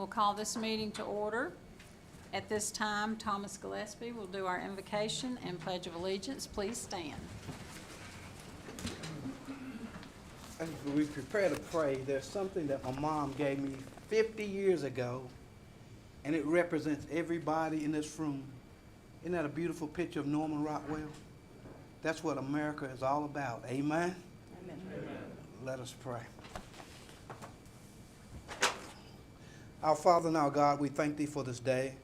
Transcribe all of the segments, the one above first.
We'll call this meeting to order. At this time, Thomas Gillespie will do our invocation and pledge of allegiance. Please stand. As we prepare to pray, there's something that my mom gave me 50 years ago, and it represents everybody in this room. Isn't that a beautiful picture of Norman Rockwell? That's what America is all about. Amen? Amen. Let us pray. Our Father and our God, we thank Thee for this day.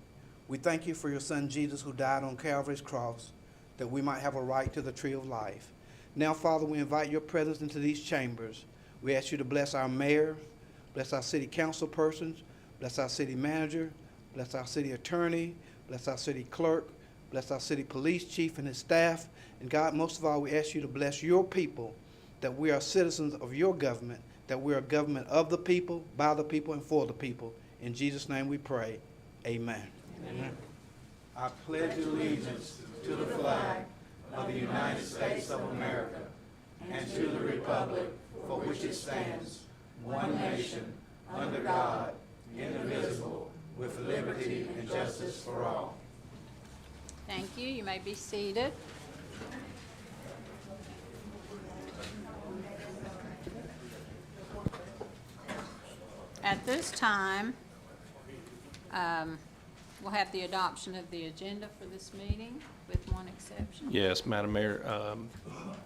We thank You for Your Son Jesus, who died on Calvary's cross, that we might have a right to the tree of life. Now, Father, we invite Your presence into these chambers. We ask You to bless our mayor, bless our city council persons, bless our city manager, bless our city attorney, bless our city clerk, bless our city police chief and his staff. And God, most of all, we ask You to bless Your people, that we are citizens of Your government, that we are a government of the people, by the people, and for the people. In Jesus' name we pray. Amen. Amen. I pledge allegiance to the flag of the United States of America and to the republic for which it stands, one nation, under God, indivisible, with liberty and justice for all. Thank you. You may be seated. At this time, we'll have the adoption of the agenda for this meeting, with one exception. Yes, Madam Mayor,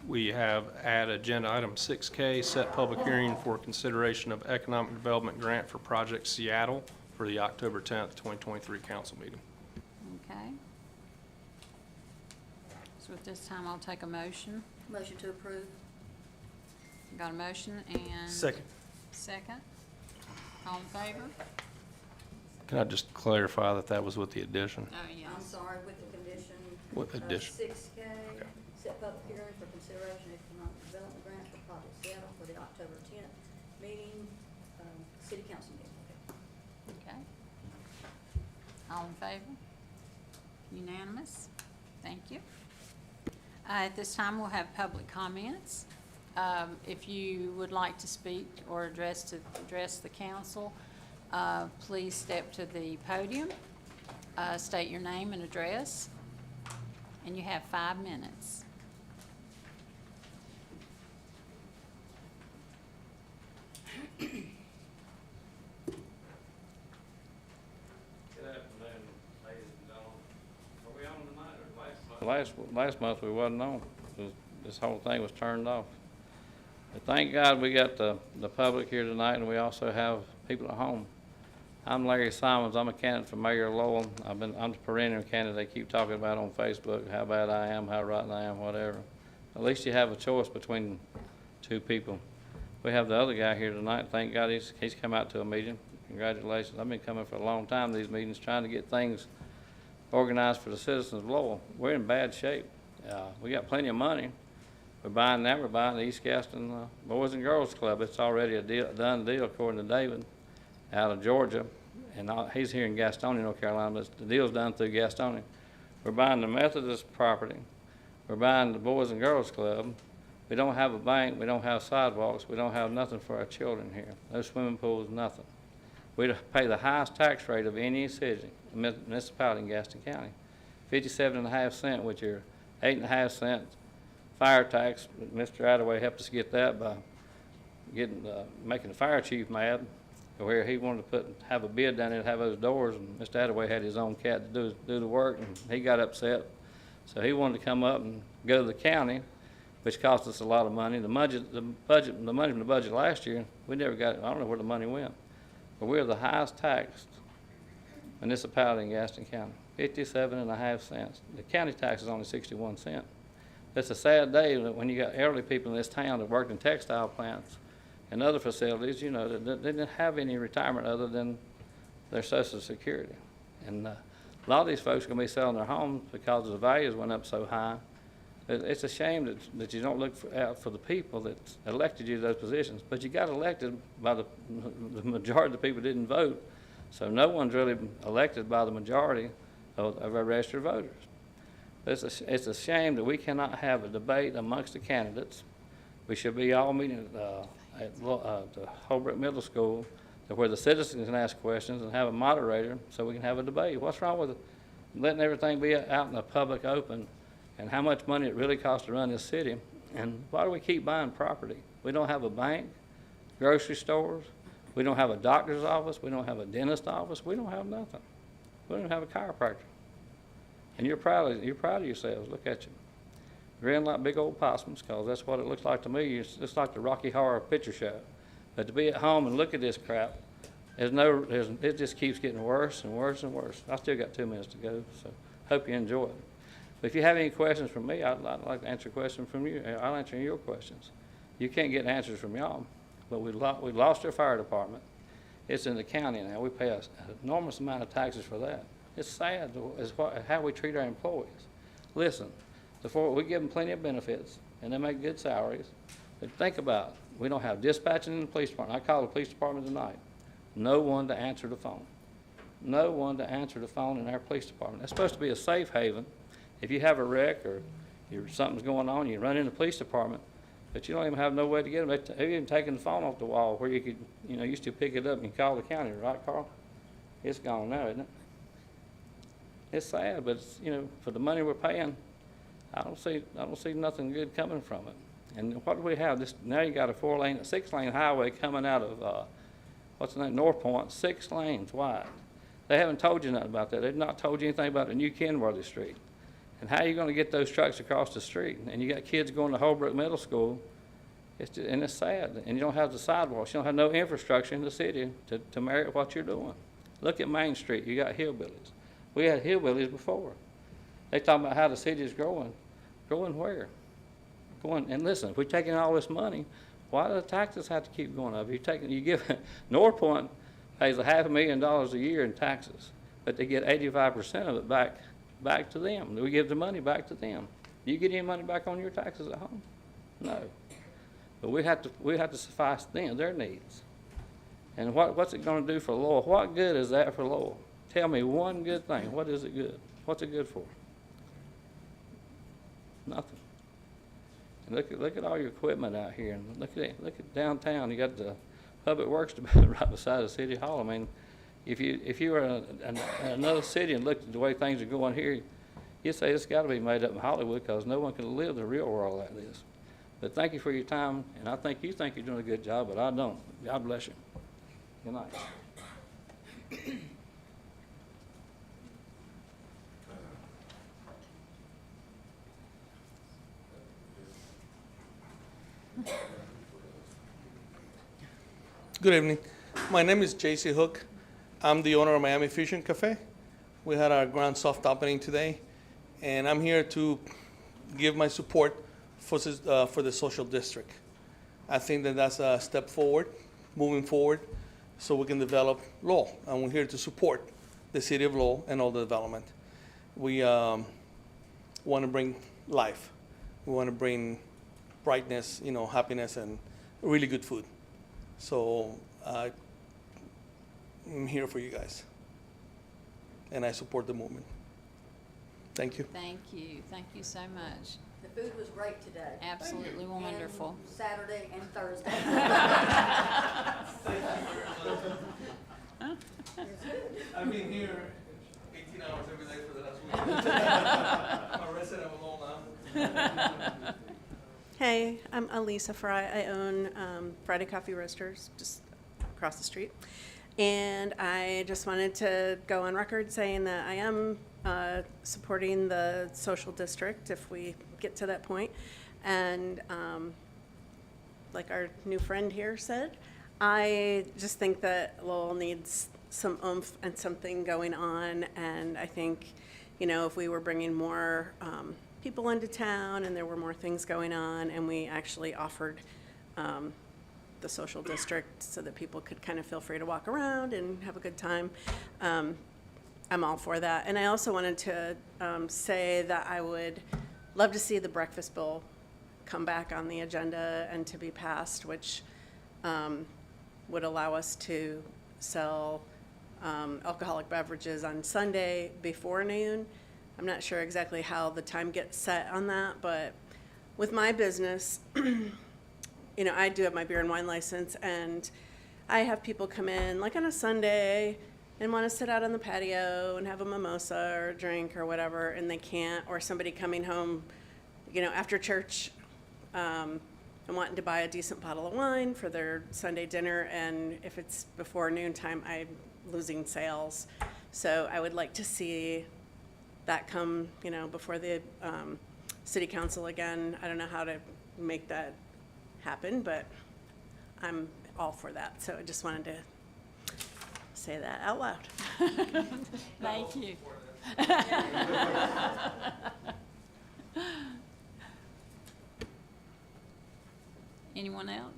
we have add agenda item 6K, set public hearing for consideration of economic development grant for Project Seattle for the October 10th, 2023 council meeting. Okay. So at this time, I'll take a motion. Motion to approve. Got a motion and? Second. Second. All in favor? Can I just clarify that that was with the addition? Oh, yes. I'm sorry, with the condition. With addition. 6K, Okay. set public hearing for consideration of economic development grant for Project Seattle for the October 10th meeting, city council meeting. Okay. All in favor? Unanimous? Thank you. At this time, we'll have public comments. If you would like to speak or address the council, please step to the podium, state your name and address, and you have 5 minutes. Good afternoon, ladies and gentlemen. Are we on tonight or Last month we wasn't on. This whole thing was turned off. But thank God we got the public here tonight, and we also have people at home. I'm Larry Simons. I'm a candidate for Mayor of Lowell. I'm the perennial candidate they keep talking about on Facebook, how bad I am, how rotten I am, whatever. At least you have a choice between two people. We have the other guy here tonight. Thank God he's come out to a meeting. Congratulations. I've been coming for a long time to these meetings, trying to get things organized for the citizens of Lowell. We're in bad shape. We got plenty of money. We're buying that. We're buying the East Gaston Boys and Girls Club. It's already a done deal, according to David, out of Georgia. And he's here in Gastonia, North Carolina, but the deal's done through Gastonia. We're buying the Methodist property. We're buying the Boys and Girls Club. We don't have a bank. We don't have sidewalks. We don't have nothing for our children here. No swimming pools, nothing. We pay the highest tax rate of any city, municipality in Gaston County, 57.5 cents, which are 8.5 cents. Fire tax, Mr. Attaway helped us get that by making the fire chief mad, where he wanted to have a bid down there to have those doors, and Mr. Attaway had his own cat to do the work, and he got upset. So he wanted to come up and go to the county, which cost us a lot of money. The money from the budget last year, we never got it. I don't know where the money went. But we're the highest taxed municipality in Gaston County, 57.5 cents. The county tax is only 61 cents. It's a sad day when you got elderly people in this town that worked in textile plants and other facilities, you know, that didn't have any retirement other than their Social Security. And a lot of these folks are going to be selling their homes because the values went up so high. It's a shame that you don't look out for the people that elected you to those positions. But you got elected by the majority of the people didn't vote. So no one's really elected by the majority of our registered voters. It's a shame that we cannot have a debate amongst the candidates. We should be all meeting at the Holbrook Middle School where the citizens can ask questions and have a moderator so we can have a debate. What's wrong with letting everything be out in the public open, and how much money it really costs to run this city? And why do we keep buying property? We don't have a bank, grocery stores, we don't have a doctor's office, we don't have a dentist office, we don't have nothing. We don't have a chiropractor. And you're proud of yourselves. Look at you. Grin like big old possums, because that's what it looks like to me. It's like the Rocky Horror Picture Show. But to be at home and look at this crap, it just keeps getting worse and worse and worse. I still got 2 minutes to go, so hope you enjoy it. But if you have any questions from me, I'd like to answer questions from you. I'll answer your questions. You can't get answers from y'all, but we lost our fire department. It's in the county now. We pay an enormous amount of taxes for that. It's sad how we treat our employees. Listen, we give them plenty of benefits, and they make good salaries. But think about it. We don't have dispatching in the police department. I called the police department tonight. No one to answer the phone. No one to answer the phone in our police department. That's supposed to be a safe haven. If you have a wreck or something's going on, you run in the police department, but you don't even have no way to get them. They've even taken the phone off the wall where you could, used to pick it up and call the county, right, Carl? It's gone now, isn't it? It's sad, but it's, for the money we're paying, I don't see nothing good coming from it. And what do we have? Now you got a 6-lane highway coming out of North Point, 6 lanes wide. They haven't told you nothing about that. They've not told you anything about the new Kenworthy Street. And how are you going to get those trucks across the street? And you got kids going to Holbrook Middle School, and it's sad. And you don't have the sidewalks. You don't have no infrastructure in the city to merit what you're doing. Look at Main Street. You got hillbillies. We had hillbillies before. They talking about how the city is growing. Growing where? And listen, if we're taking all this money, why do the taxes have to keep going up? North Point pays $500,000 a year in taxes, but they get 85% of it back to them. We give the money back to them. Do you get any money back on your taxes at home? No. But we have to suffice their needs. And what's it going to do for Lowell? What good is that for Lowell? Tell me one good thing. What is it good? What's it good for? Nothing. And look at all your equipment out here, and look at downtown. You got the Public Works Department right beside the City Hall. I mean, if you were in another city and looked at the way things are going here, you'd say it's got to be made up in Hollywood, because no one can live the real world like this. But thank you for your time, and I think you think you're doing a good job, but I don't. God bless you. Good night. Good evening. My name is J.C. Hook. I'm the owner of Miami Fusion Cafe. We had our grand soft opening today, and I'm here to give my support for the social district. I think that that's a step forward, moving forward, so we can develop Lowell, and we're here to support the city of Lowell and all the development. We want to bring life. We want to bring brightness, happiness, and really good food. So I'm here for you guys, and I support the movement. Thank you. Thank you. Thank you so much. The food was great today. Absolutely wonderful. And Saturday and Thursday. I've been here 18 hours every day for the last week. I'm a resident of Lowell now. Hey, I'm Elisa Fry. I own Friday Coffee Roasters just across the street. And I just wanted to go on record saying that I am supporting the social district if we get to that point. And like our new friend here said, I just think that Lowell needs some oomph and something going on. And I think, if we were bringing more people into town and there were more things going on, and we actually offered the social district so that people could kind of feel free to walk around and have a good time, I'm all for that. And I also wanted to say that I would love to see the breakfast bill come back on the agenda and to be passed, which would allow us to sell alcoholic beverages on Sunday before noon. I'm not sure exactly how the time gets set on that, but with my business, I do have my beer and wine license, and I have people come in like on a Sunday and want to sit out on the patio and have a mimosa or a drink or whatever, and they can't, or somebody coming home, you know, after church, and wanting to buy a decent bottle of wine for their Sunday dinner, and if it's before noontime, I'm losing sales. So I would like to see that come, you know, before the city council again. I don't know how to make that happen, but I'm all for that. So I just wanted to say that out loud. Thank you. Anyone else?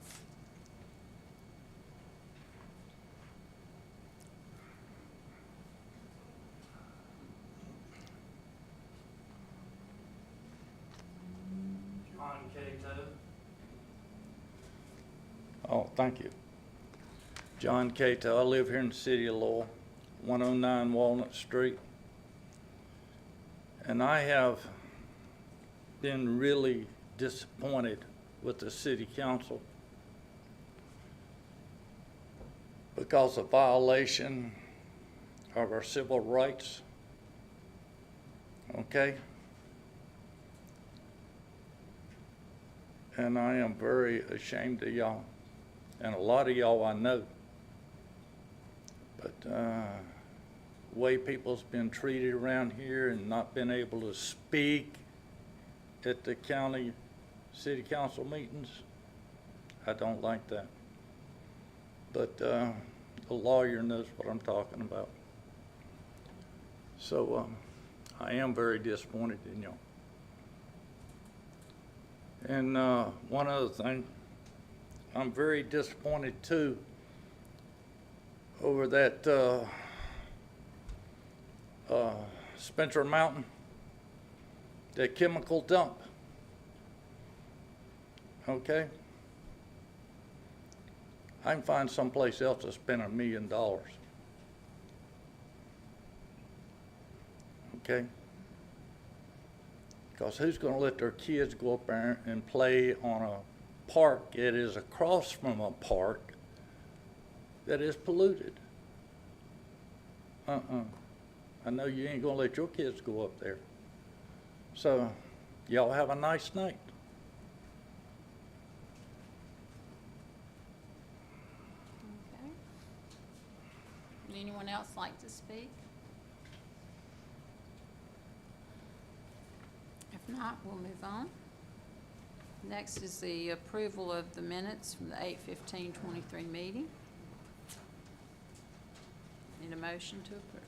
John Cato. Oh, thank you. John Cato. I live here in the city of Lowell, 109 Walnut Street. And I have been really disappointed with the city council because of violation of our civil rights. Okay? And I am very ashamed of y'all. And a lot of y'all I know. But the way people's been treated around here and not been able to speak at the county city council meetings, I don't like that. But the lawyer knows what I'm talking about. So I am very disappointed in y'all. And one other thing, I'm very disappointed too over that Spencer Mountain, that chemical dump. Okay? I can find someplace else to spend $1 million. Okay? Because who's going to let their kids go up there and play on a park that is across from a park that is polluted? I know you ain't going to let your kids go up there. So, y'all have a nice night. Okay. Would anyone else like to speak? If not, we'll move on. Next is the approval of the minutes from the 8/15/23 meeting. Need a motion to approve.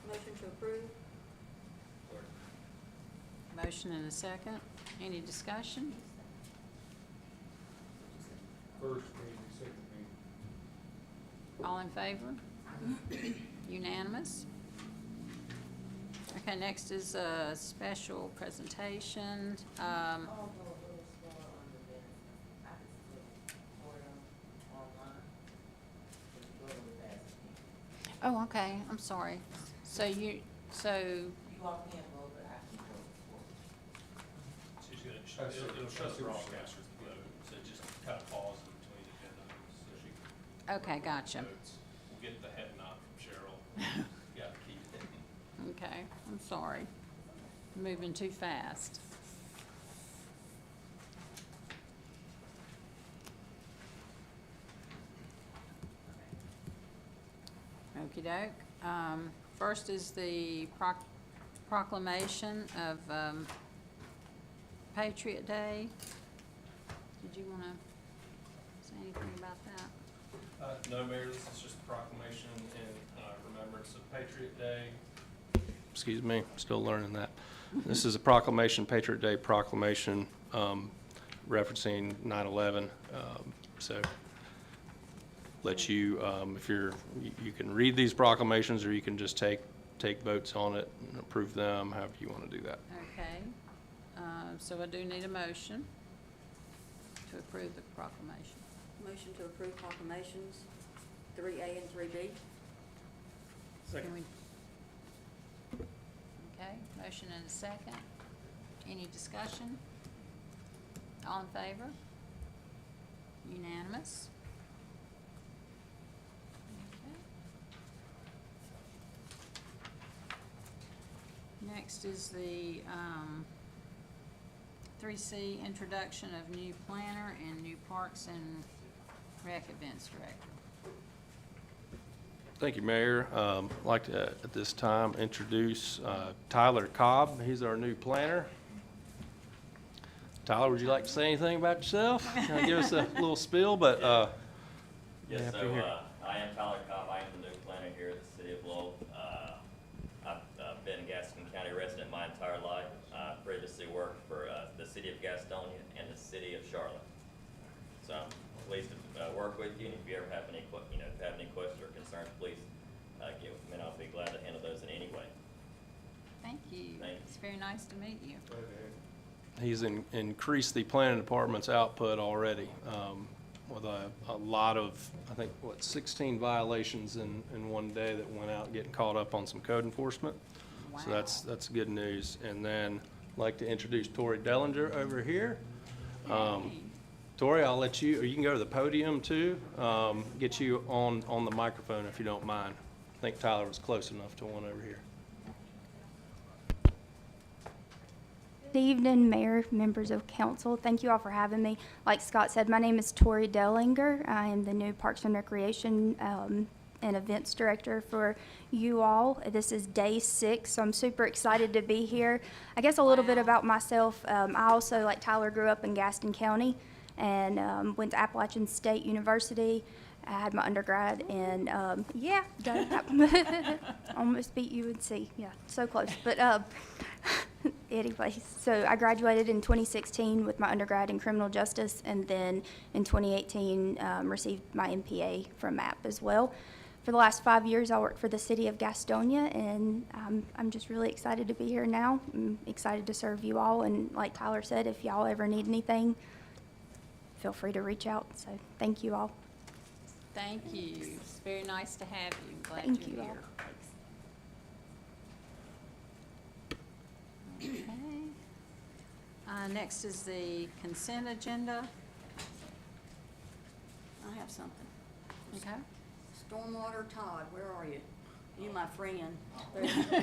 Motion to approve? Motion and a second. Any discussion? First meeting, second meeting. All in favor? Unanimous? Okay, next is a special presentation. Oh, okay, I'm sorry. So you, She's gonna, it'll shut the broadcast, so just kind of pause in between agendas, so she can okay, gotcha. notes. We'll get the head nod from Cheryl. You got to keep it. Okay, I'm sorry. Moving too fast. Okey-doke. First is the proclamation of Patriot Day. Did you want to say anything about that? No, Mayor, this is just a proclamation in remembrance of Patriot Day. Excuse me, still learning that. This is a proclamation, Patriot Day proclamation, referencing 9/11. So let you, if you're, you can read these proclamations, or you can just take votes on it and approve them, however you want to do that. Okay. So I do need a motion to approve the proclamation. Motion to approve proclamations 3A and 3B? Can we- Okay, motion and a second. Any discussion? All in favor? Unanimous. Okay. Next is the 3C, introduction of new planner and new Parks and Rec Events Director. Thank you, Mayor. I'd like to, at this time, introduce Tyler Cobb. He's our new planner. Tyler, would you like to say anything about yourself? Kind of give us a little spiel, but Yes, yeah, so, after here. I am Tyler Cobb, I am the new planner here at the City of Lowell. I've been a Gaston County resident my entire life. I previously worked for, the City of Gastonia and the City of Charlotte. So I'm pleased to, work with you, and if you ever have any, have any questions or concerns, please, get with me, and I'll be glad to handle those in any way. Thank you. Thank you. It's very nice to meet you. He's increased the planning department's output already with a lot of, I think, 16 violations in one day that went out getting caught up on some code enforcement. So Wow. that's good news. And then I'd like to introduce Tori Dellinger over here. Hey. Tori, I'll let you, or you can go to the podium too, get you on the microphone if you don't mind. I think Tyler was close enough to one over here. Good evening, Mayor, members of council. Thank you all for having me. Like Scott said, my name is Tori Dellinger. I am the new Parks and Recreation and Events Director for you all. This is day 6, so I'm super excited to be here. I guess a little bit about myself. I also, like Tyler, grew up in Gaston County and went to Appalachian State University. I had my undergrad in, almost beat UNC. Yeah, so close. But anyway, so I graduated in 2016 with my undergrad in criminal justice, and then in 2018 received my MPA from MAP as well. For the last 5 years, I worked for the city of Gastonia, and I'm just really excited to be here now. I'm excited to serve you all, and like Tyler said, if y'all ever need anything, feel free to reach out. So thank you all. Thank you. It's very nice to have you. Glad Thank you're you all. here. Okay. Next is the consent agenda. I have something. Okay. Stormwater Todd, where are you? You my friend.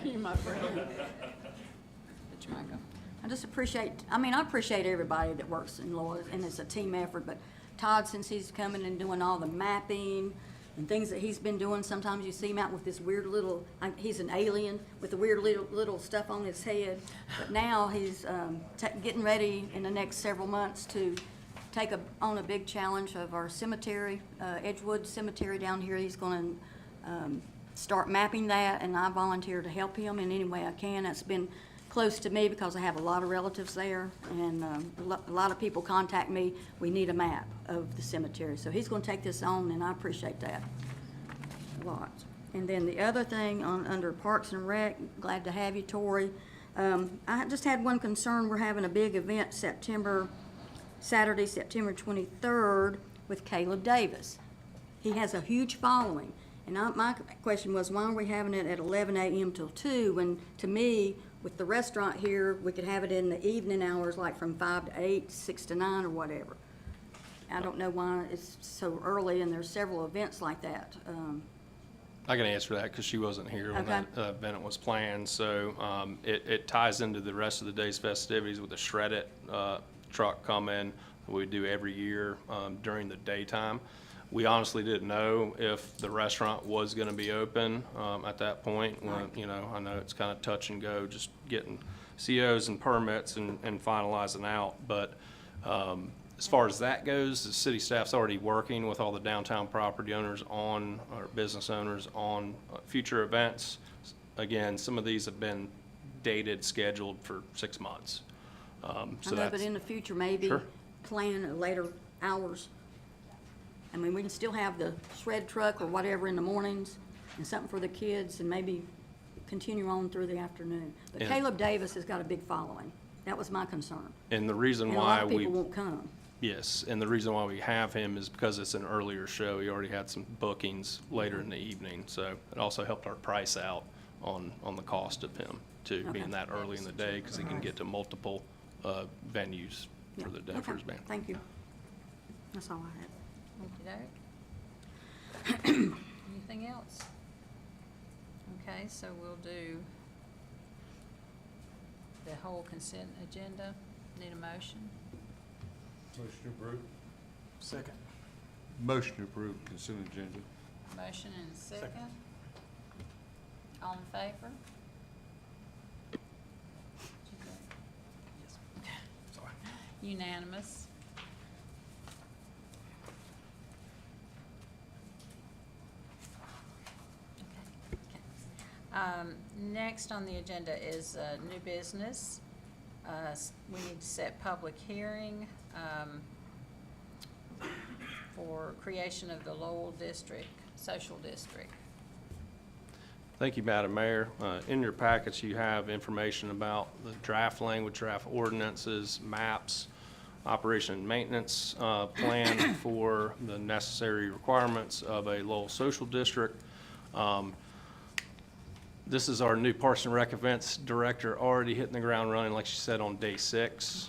You my friend. Put your mic on. I just appreciate, I appreciate everybody that works in Lowell, and it's a team effort, but Todd, since he's coming and doing all the mapping and things that he's been doing, sometimes you see him out with this weird little, he's an alien with the weird little stuff on his head, but now he's getting ready in the next several months to take on a big challenge of our cemetery, Edgewood Cemetery down here. He's gonna start mapping that, and I volunteer to help him in any way I can. That's been close to me because I have a lot of relatives there, and a lot of people contact me, we need a map of the cemetery. So he's gonna take this on, and I appreciate that a lot. And then the other thing under Parks and Rec, glad to have you, Tori. I just had one concern. We're having a big event Saturday, September 23rd with Caleb Davis. He has a huge following. And my question was, why are we having it at 11 a.m. till 2, when, to me, with the restaurant here, we could have it in the evening hours, like from 5 to 8, 6 to 9, or whatever. I don't know why it's so early, and there's several events like that. I can answer that because she wasn't here when that event was planned. So it ties into the rest of the day's festivities with the Shred It truck coming we do every year during the daytime. We honestly didn't know if the restaurant was going to be open at that point. When, I know it's kind of touch and go, just getting COs and permits and finalizing out. But as far as that goes, the city staff's already working with all the downtown property owners or business owners on future events. Again, some of these have been dated, scheduled for 6 months. So I know, that's, but in the future, maybe Sure. plan at later hours. I mean, we can still have the shred truck or whatever in the mornings, and something for the kids, and maybe continue on through the afternoon. But And- Caleb Davis has got a big following. That was my concern. and the reason And a why lot of we. people won't come. Yes, and the reason why we have him is because it's an earlier show. He already had some bookings later in the evening, so it also helped our price out on the cost of him, too, Okay. being that early in the day, because he can get to multiple venues for the Yeah, Deafers okay. Band. Thank you. That's all I have. Thank you, Derek. Anything else? Okay, so we'll do the whole consent agenda. Need a motion? Motion approved. Second. Motion approved, consent agenda. Motion and a second. All in favor? Unanimous. Next on the agenda is new business. We need to set public hearing for creation of the Lowell District, Social District. Thank you, Madam Mayor. In your packets, you have information about the draft language, draft ordinances, maps, operation and maintenance plan for the necessary requirements of a Lowell Social District. This is our new Parks and Rec Events Director, already hitting the ground running, like she said, on day 6.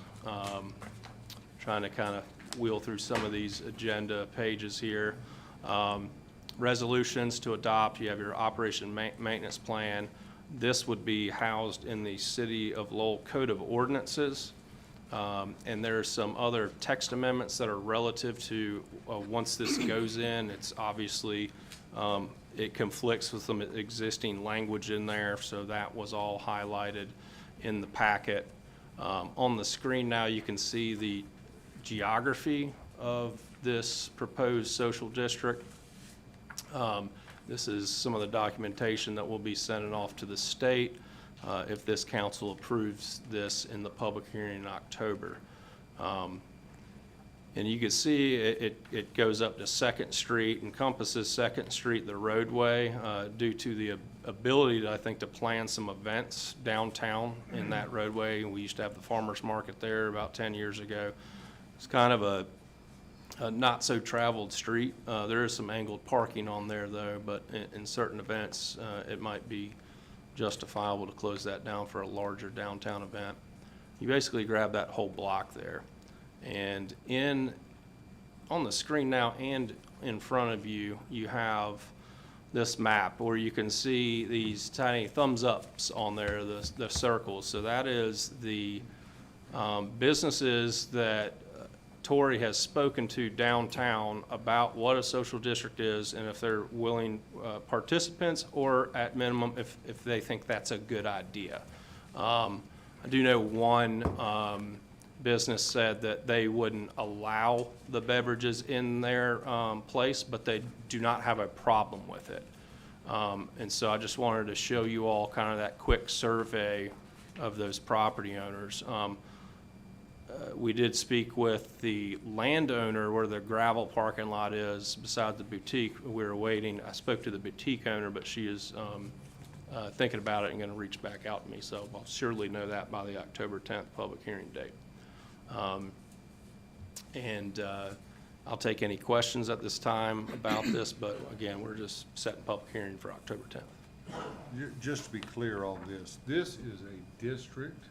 Trying to kind of wheel through some of these agenda pages here. Resolutions to adopt, you have your operation maintenance plan. This would be housed in the City of Lowell Code of Ordinances. And there's some other text amendments that are relative to, once this goes in, it's obviously, it conflicts with some existing language in there, so that was all highlighted in the packet. On the screen now, you can see the geography of this proposed social district. This is some of the documentation that will be sending off to the state if this council approves this in the public hearing in October. And you can see it goes up to 2nd Street, encompasses 2nd Street, the roadway, due to the ability, I think, to plan some events downtown in that roadway. We used to have the farmer's market there about 10 years ago. It's kind of a not so traveled street. There is some angled parking on there though, but in certain events, it might be justifiable to close that down for a larger downtown event. You basically grab that whole block there. And on the screen now and in front of you, you have this map where you can see these tiny thumbs ups on there, the circles. So that is the businesses that Tori has spoken to downtown about what a social district is and if they're willing participants, or at minimum if they think that's a good idea. I do know one business said that they wouldn't allow the beverages in their place, but they do not have a problem with it. And so I just wanted to show you all kind of that quick survey of those property owners. We did speak with the landowner where the gravel parking lot is beside the boutique. We were waiting. I spoke to the boutique owner, but she is thinking about it and going to reach back out to me. So I'll surely know that by the October 10th public hearing date. I'll take any questions at this time about this, but again, we're just setting public hearing for October 10th. Just to be clear on this, this is a district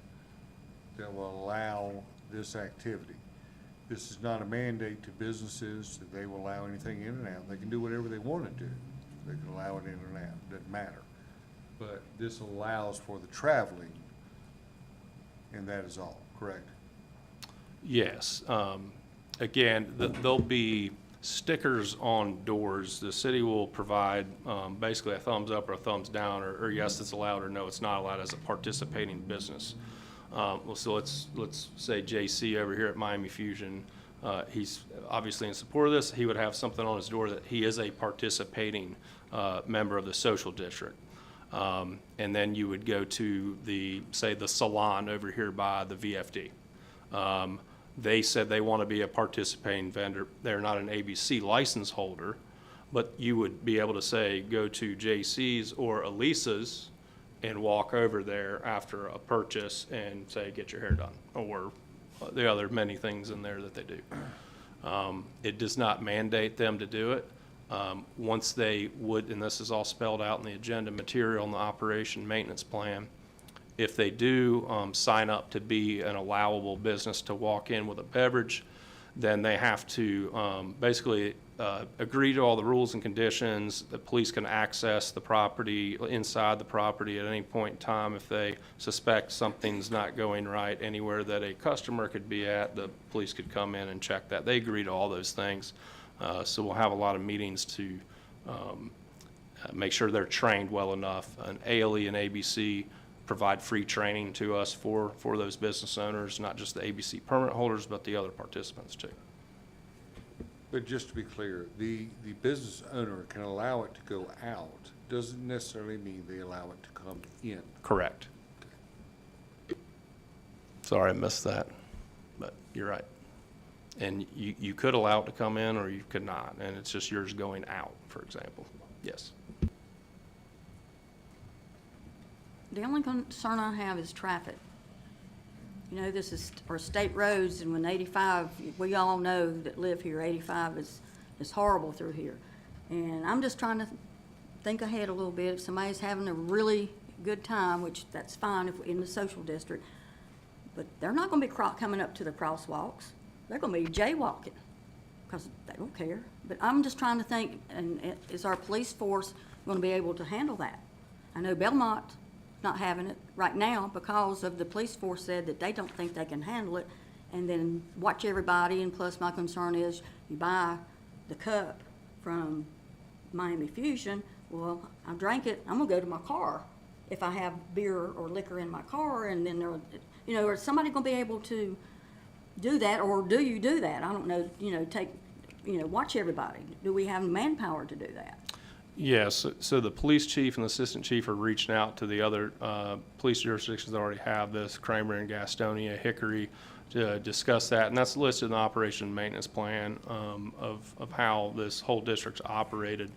that will allow this activity. This is not a mandate to businesses that they will allow anything in and out. They can do whatever they want to do. They can allow it in and out, doesn't matter. But this allows for the traveling, and that is all, correct? Yes. Again, there'll be stickers on doors. The city will provide basically a thumbs up or a thumbs down, or yes, it's allowed, or no, it's not allowed as a participating business. Well, so let's say JC over here at Miami Fusion, he's obviously in support of this. He would have something on his door that he is a participating member of the social district. And then you would go to say the salon over here by the VFD. They said they want to be a participating vendor. They're not an ABC license holder, but you would be able to say, go to JC's or Elisa's and walk over there after a purchase and say, get your hair done, or the other many things in there that they do. It does not mandate them to do it. Once they would, and this is all spelled out in the agenda material and the operation maintenance plan, If they do sign up to be an allowable business to walk in with a beverage, then they have to basically agree to all the rules and conditions. The police can access the property, inside the property at any point in time if they suspect something's not going right. Anywhere that a customer could be at, the police could come in and check that. They agree to all those things. So we'll have a lot of meetings to make sure they're trained well enough. An ALE and ABC provide free training to us for those business owners, not just the ABC permit holders, but the other participants too. But just to be clear, the business owner can allow it to go out, doesn't necessarily mean they allow it to come in. Correct. Sorry, I missed that, but you're right. And you could allow it to come in or you could not, and it's just yours going out, for example. Yes. The only concern I have is traffic. You know, this is our state roads, and when 85, we all know that live here, 85 is horrible through here. And I'm just trying to think ahead a little bit. If somebody's having a really good time, which that's fine if in the social district, but they're not gonna be coming up to the crosswalks. They're gonna be jaywalking, because they don't care. But I'm just trying to think, and is our police force gonna be able to handle that? I know Belmont not having it right now because of the police force said that they don't think they can handle it, and then watch everybody. And plus my concern is you buy the cup from Miami Fusion, well, I drank it, I'm gonna go to my car if I have beer or liquor in my car, and then there, you know, is somebody gonna be able to do that, or do you do that? I don't know, you know, watch everybody. Do we have manpower to do that? Yes, so the police chief and the assistant chief are reaching out to the other police jurisdictions that already have this, Kramer and Gastonia, Hickory, to discuss that. And that's listed in the operation and maintenance plan of how this whole district's operated.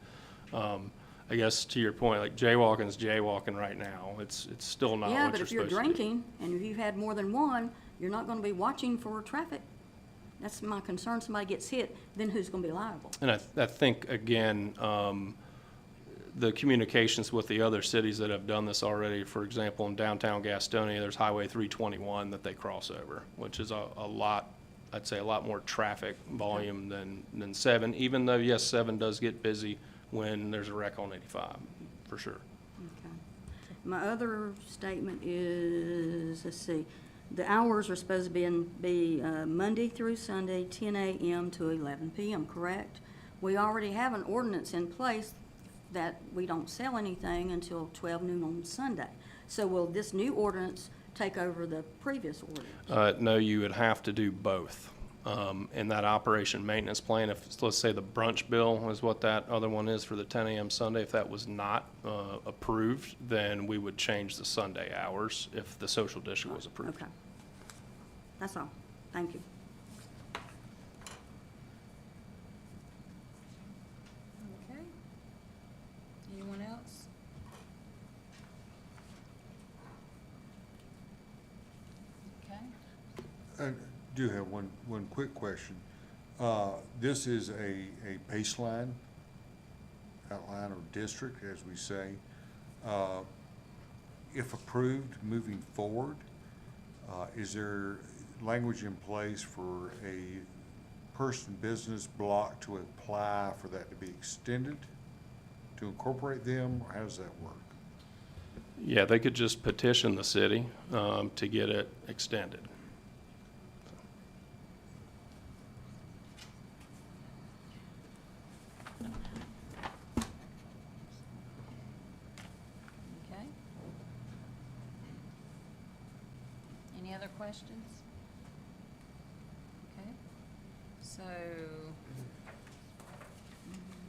I guess to your point, like jaywalking is jaywalking right now. It's still not what you're Yeah, but if you're supposed to do. drinking, and if you've had more than one, you're not gonna be watching for traffic. That's my concern. Somebody gets hit, then who's gonna be liable? And I think, again, the communications with the other cities that have done this already, for example, in downtown Gastonia, there's Highway 321 that they cross over, which is a lot, I'd say a lot more traffic volume than 7, even though, yes, 7 does get busy when there's a wreck on 85, for sure. Okay. My other statement is, let's see, the hours are supposed to be Monday through Sunday, 10 a.m. to 11 p.m., correct? We already have an ordinance in place that we don't sell anything until 12 noon on Sunday. So will this new ordinance take over the previous ordinance? No, you would have to do both. In that operation maintenance plan, if, let's say the brunch bill is what that other one is for the 10 a.m. Sunday, if that was not approved, then we would change the Sunday hours if the social district was approved. Okay. That's all. Thank you. Okay. Anyone else? Okay. I do have one quick question. This is a baseline outline of district, as we say. If approved, moving forward, is there language in place for a person, business block to apply for that to be extended, to incorporate them, or how does that work? Yeah, they could just petition the city to get it extended. Okay. Any other questions? Okay. So,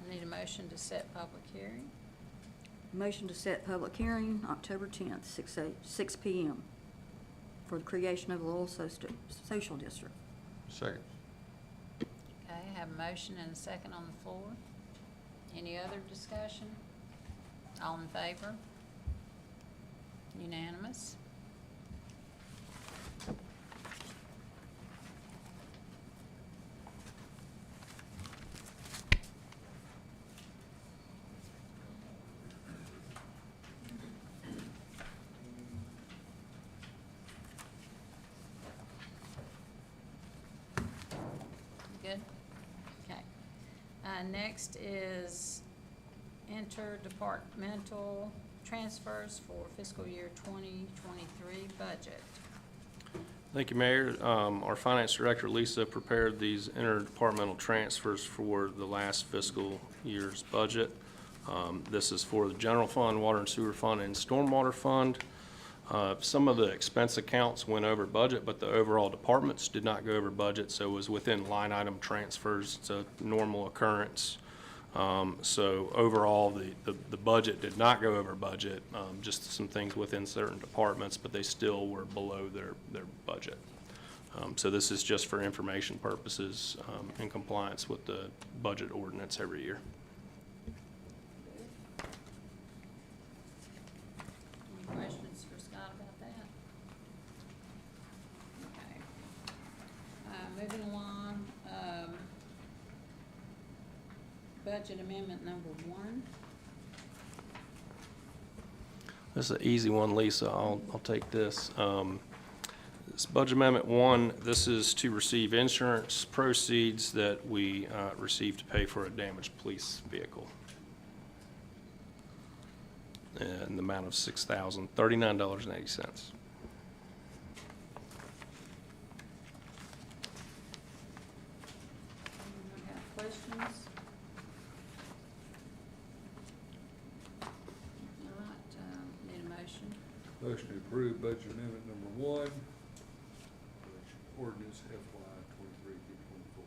I need a motion to set public hearing. Motion to set public hearing, October 10th, 6 p.m. for the creation of a Lowell Social District. Second. Okay, I have a motion and a second on the floor. Any other discussion? All in favor? Unanimous? Next is interdepartmental transfers for fiscal year 2023 budget. Thank you, Mayor. Our Finance Director, Lisa, prepared these interdepartmental transfers for the last fiscal year's budget. This is for the General Fund, Water and Sewer Fund, and Stormwater Fund. Some of the expense accounts went over budget, but the overall departments did not go over budget, so it was within line item transfers. It's a normal occurrence. So overall, the budget did not go over budget, just some things within certain departments, but they still were below their budget. So this is just for information purposes, in compliance with the budget ordinance every year. Any questions for Scott about that? Okay. Moving along, budget amendment number 1. This is an easy one, Lisa. I'll take this. This Budget Amendment 1, this is to receive insurance proceeds that we received to pay for a damaged police vehicle in the amount of $6,039.80. Anyone have questions? All right, need a motion. Motion to approve budget amendment number 1, ordinance FY 23 through 24.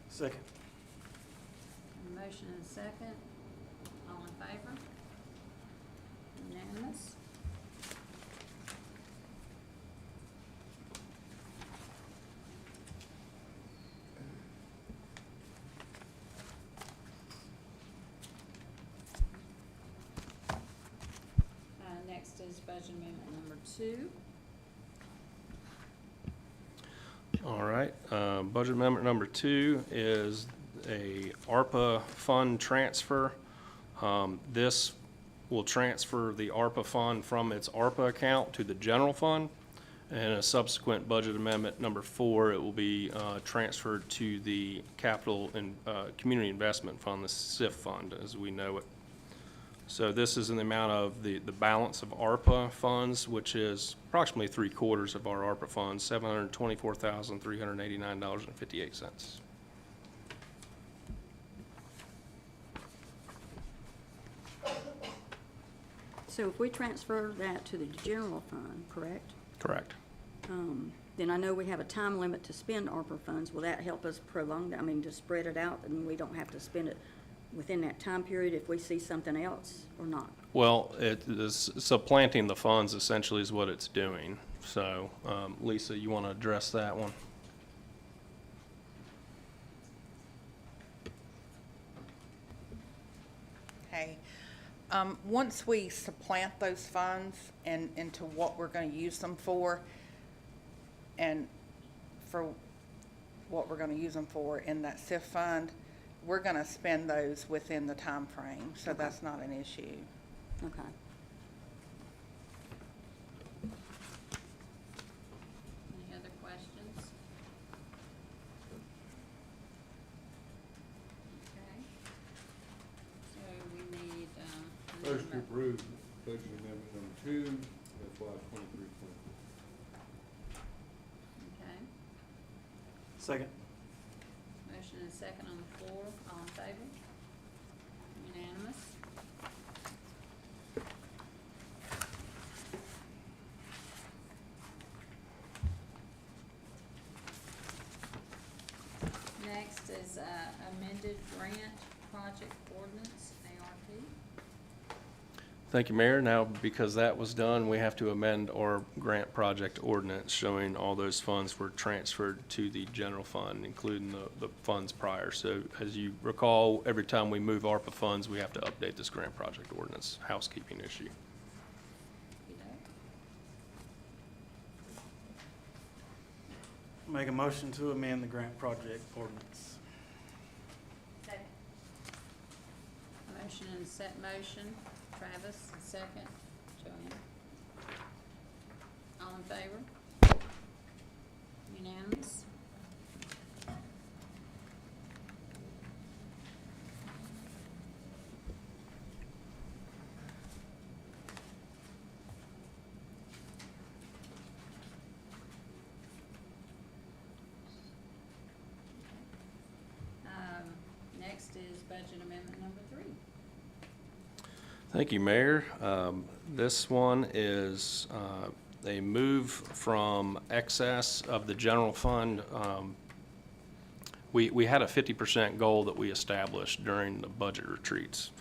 Second. A motion and a second. All in favor? Unanimous? Next is budget amendment number 2. All right, Budget Amendment number 2 is a ARPA fund transfer. This will transfer the ARPA fund from its ARPA account to the general fund. And a subsequent Budget Amendment number 4, it will be transferred to the Capital and Community Investment Fund, the SIF fund, as we know it. So this is in the amount of the balance of ARPA funds, which is approximately 3/4 of our ARPA funds, $724,389.58. So if we transfer that to the general fund, correct? Correct. Then I know we have a time limit to spend ARPA funds. Will that help us prolong that? I mean, to spread it out and we don't have to spend it within that time period if we see something else or not? Well, it is supplanting the funds essentially is what it's doing. So, Lisa, you want to address that one? Okay. Once we supplant those funds and into what we're going to use them for, and for what we're going to use them for in that SIF fund, we're going to spend those within the time frame, so Okay. that's not an issue. Okay. Any other questions? Okay. So we need, Motion to approve budget amendment number 2, FY 23 okay. Second. Motion and second on the floor. All in favor? Unanimous? Next is amended grant project ordinance, ARP. Thank you, Mayor. Now, because that was done, we have to amend our grant project ordinance showing all those funds were transferred to the general fund, including the funds prior. So as you recall, every time we move ARPA funds, we have to update this grant project ordinance, housekeeping issue. Make a motion to amend the grant project ordinance. Motion and set motion. Travis, second. Joanne. All in favor? Unanimous? Thank you, Mayor. This one is a move from excess of the general fund. We had a 50% goal that we established during the budget retreats,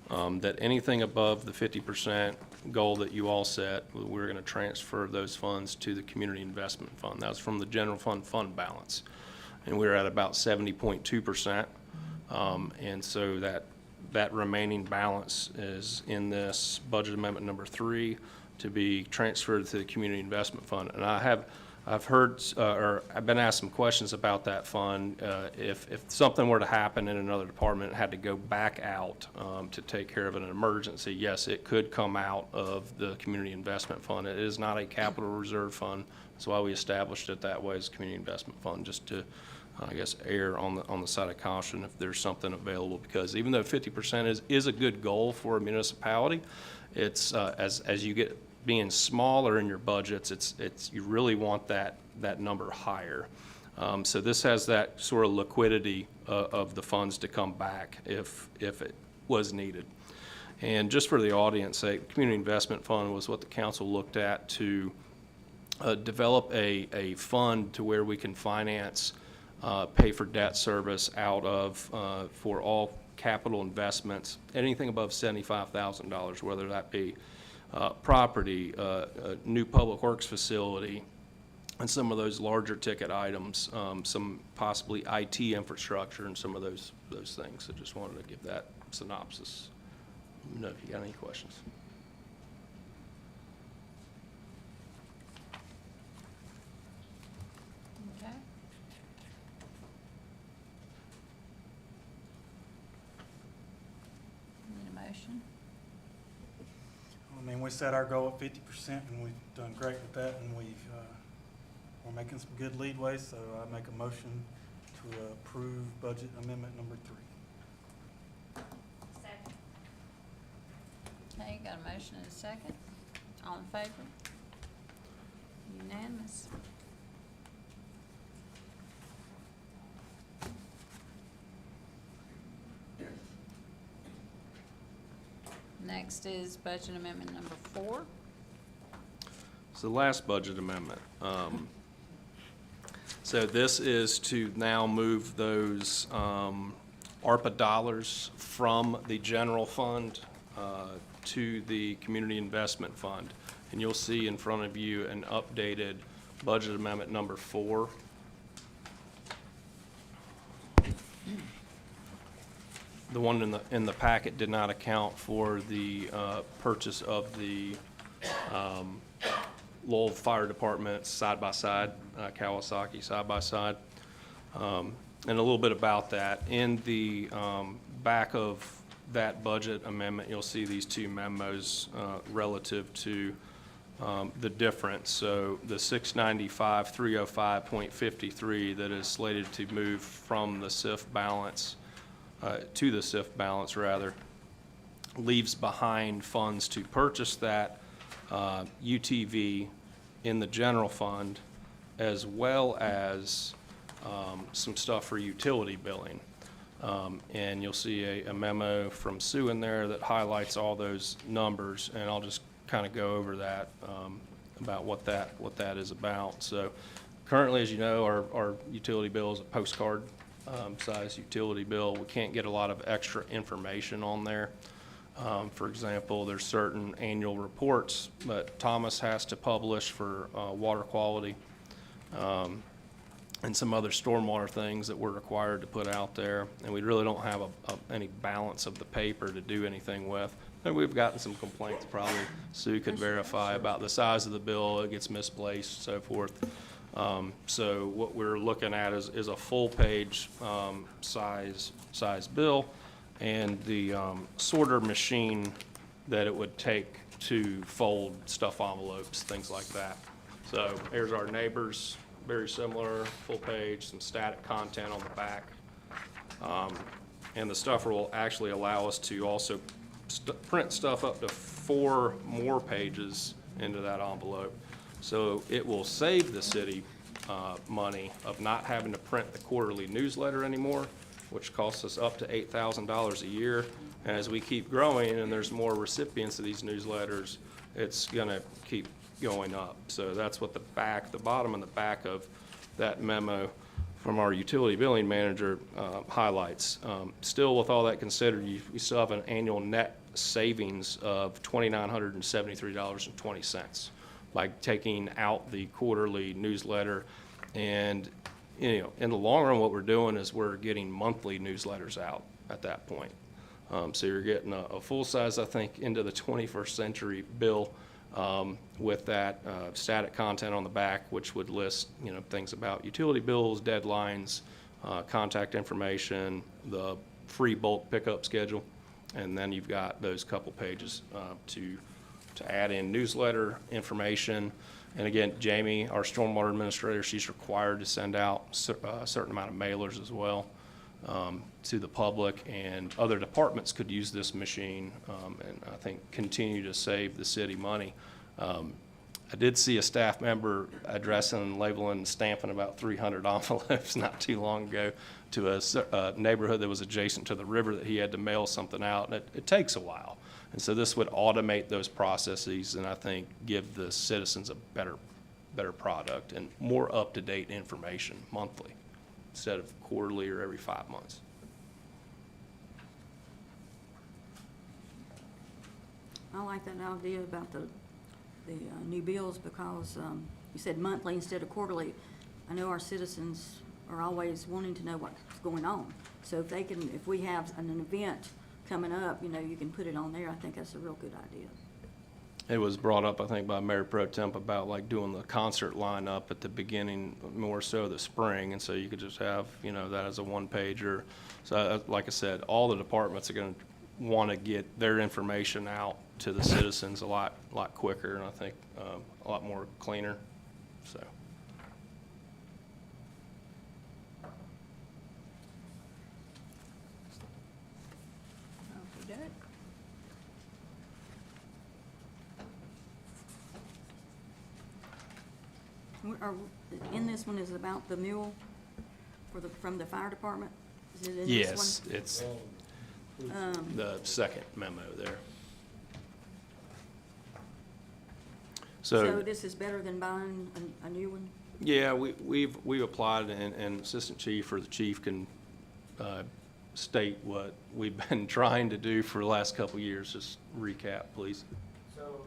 that anything above the 50% goal that you all set, we're going to transfer those funds to the Community Investment Fund. That was from the general fund balance. And we're at about 70.2%. And so that remaining balance is in this budget amendment number 3 to be transferred to the Community Investment Fund. And I've heard, or I've been asked some questions about that fund. If something were to happen in another department, it had to go back out to take care of an emergency, yes, it could come out of the Community Investment Fund. It is not a capital reserve fund. That's why we established it that way as a Community Investment Fund, just to, I guess, err on the side of caution if there's something available. Because even though 50% is a good goal for a municipality, it's as you get being smaller in your budgets, it's you really want that number higher. So this has that sort of liquidity of the funds to come back if it was needed. And just for the audience sake, Community Investment Fund was what the council looked at to develop a fund to where we can finance, pay for debt service out of for all capital investments, anything above $75,000, whether that be property, a new public works facility, and some of those larger ticket items, some possibly IT infrastructure and some of those things. So just wanted to give that synopsis. Let me know if you got any questions. Okay. Need a motion? I mean, we set our goal at 50%, and we've done great with that, and we're making some good leadway, so I make a motion to approve budget amendment number 3. Okay, got a motion and a second. All in favor? Unanimous. Next is budget amendment number 4. It's the last budget amendment. So this is to now move those ARPA dollars from the general fund to the Community Investment Fund. And you'll see in front of you an updated budget amendment number 4. The one in the packet did not account for the purchase of the Lowell Fire Department side-by-side, Kawasaki side-by-side. And a little bit about that. In the back of that budget amendment, you'll see these 2 memos relative to the difference. So the 695,305.53 that is slated to move from the SIF balance to the SIF balance, rather, leaves behind funds to purchase that UTV in the general fund, as well as some stuff for utility billing. And you'll see a memo from Sue in there that highlights all those numbers, and I'll just kind of go over that, about what that is about. So currently, as you know, our utility bill is a postcard size utility bill. We can't get a lot of extra information on there. For example, there's certain annual reports that Thomas has to publish for water quality, and some other stormwater things that we're required to put out there. And we really don't have any balance of the paper to do anything with. And we've gotten some complaints, probably Sue could verify, about the size of the bill, it gets misplaced, so forth. So what we're looking at is a full page size bill, and the sorter machine that it would take to fold stuff envelopes, things like that. So here's our neighbors, very similar, full page, some static content on the back. And the stuffer will actually allow us to also print stuff up to 4 more pages into that envelope. So it will save the city money of not having to print the quarterly newsletter anymore, which costs us up to $8,000 a year. And as we keep growing and there's more recipients of these newsletters, it's going to keep going up. So that's what the bottom and the back of that memo from our utility billing manager highlights. Still, with all that considered, we still have an annual net savings of $2,973.20 by taking out the quarterly newsletter. And, in the long run, what we're doing is we're getting monthly newsletters out at that point. So you're getting a full size, I think, into the 21st century bill with that static content on the back, which would list, things about utility bills, deadlines, contact information, the free bulk pickup schedule, and then you've got those couple pages to add in newsletter information. And again, Jamie, our stormwater administrator, she's required to send out a certain amount of mailers as well to the public, and other departments could use this machine and I think continue to save the city money. I did see a staff member addressing, labeling, and stamping about 300 envelopes not too long ago to a neighborhood that was adjacent to the river that he had to mail something out, and it takes a while. And so this would automate those processes and I think give the citizens a better product and more up-to-date information monthly instead of quarterly or every 5 months. I like that idea about the new bills because you said monthly instead of quarterly. I know our citizens are always wanting to know what's going on. So if we have an event coming up, you can put it on there. I think that's a real good idea. It was brought up, I think, by Mayor Pro Temp about like doing the concert lineup at the beginning, more so the spring, and so you could just have, that as a one-pager. So like I said, all the departments are going to want to get their information out to the citizens a lot quicker, and I think a lot more cleaner, so. Okey-doke. In this one is about the mule from the fire department? Is it in this one? Yes, it's the second memo there. So this is better than buying a new one? Yeah, we've applied, and Assistant Chief or the Chief can state what we've been trying to do for the last couple of years. Just recap, please. So,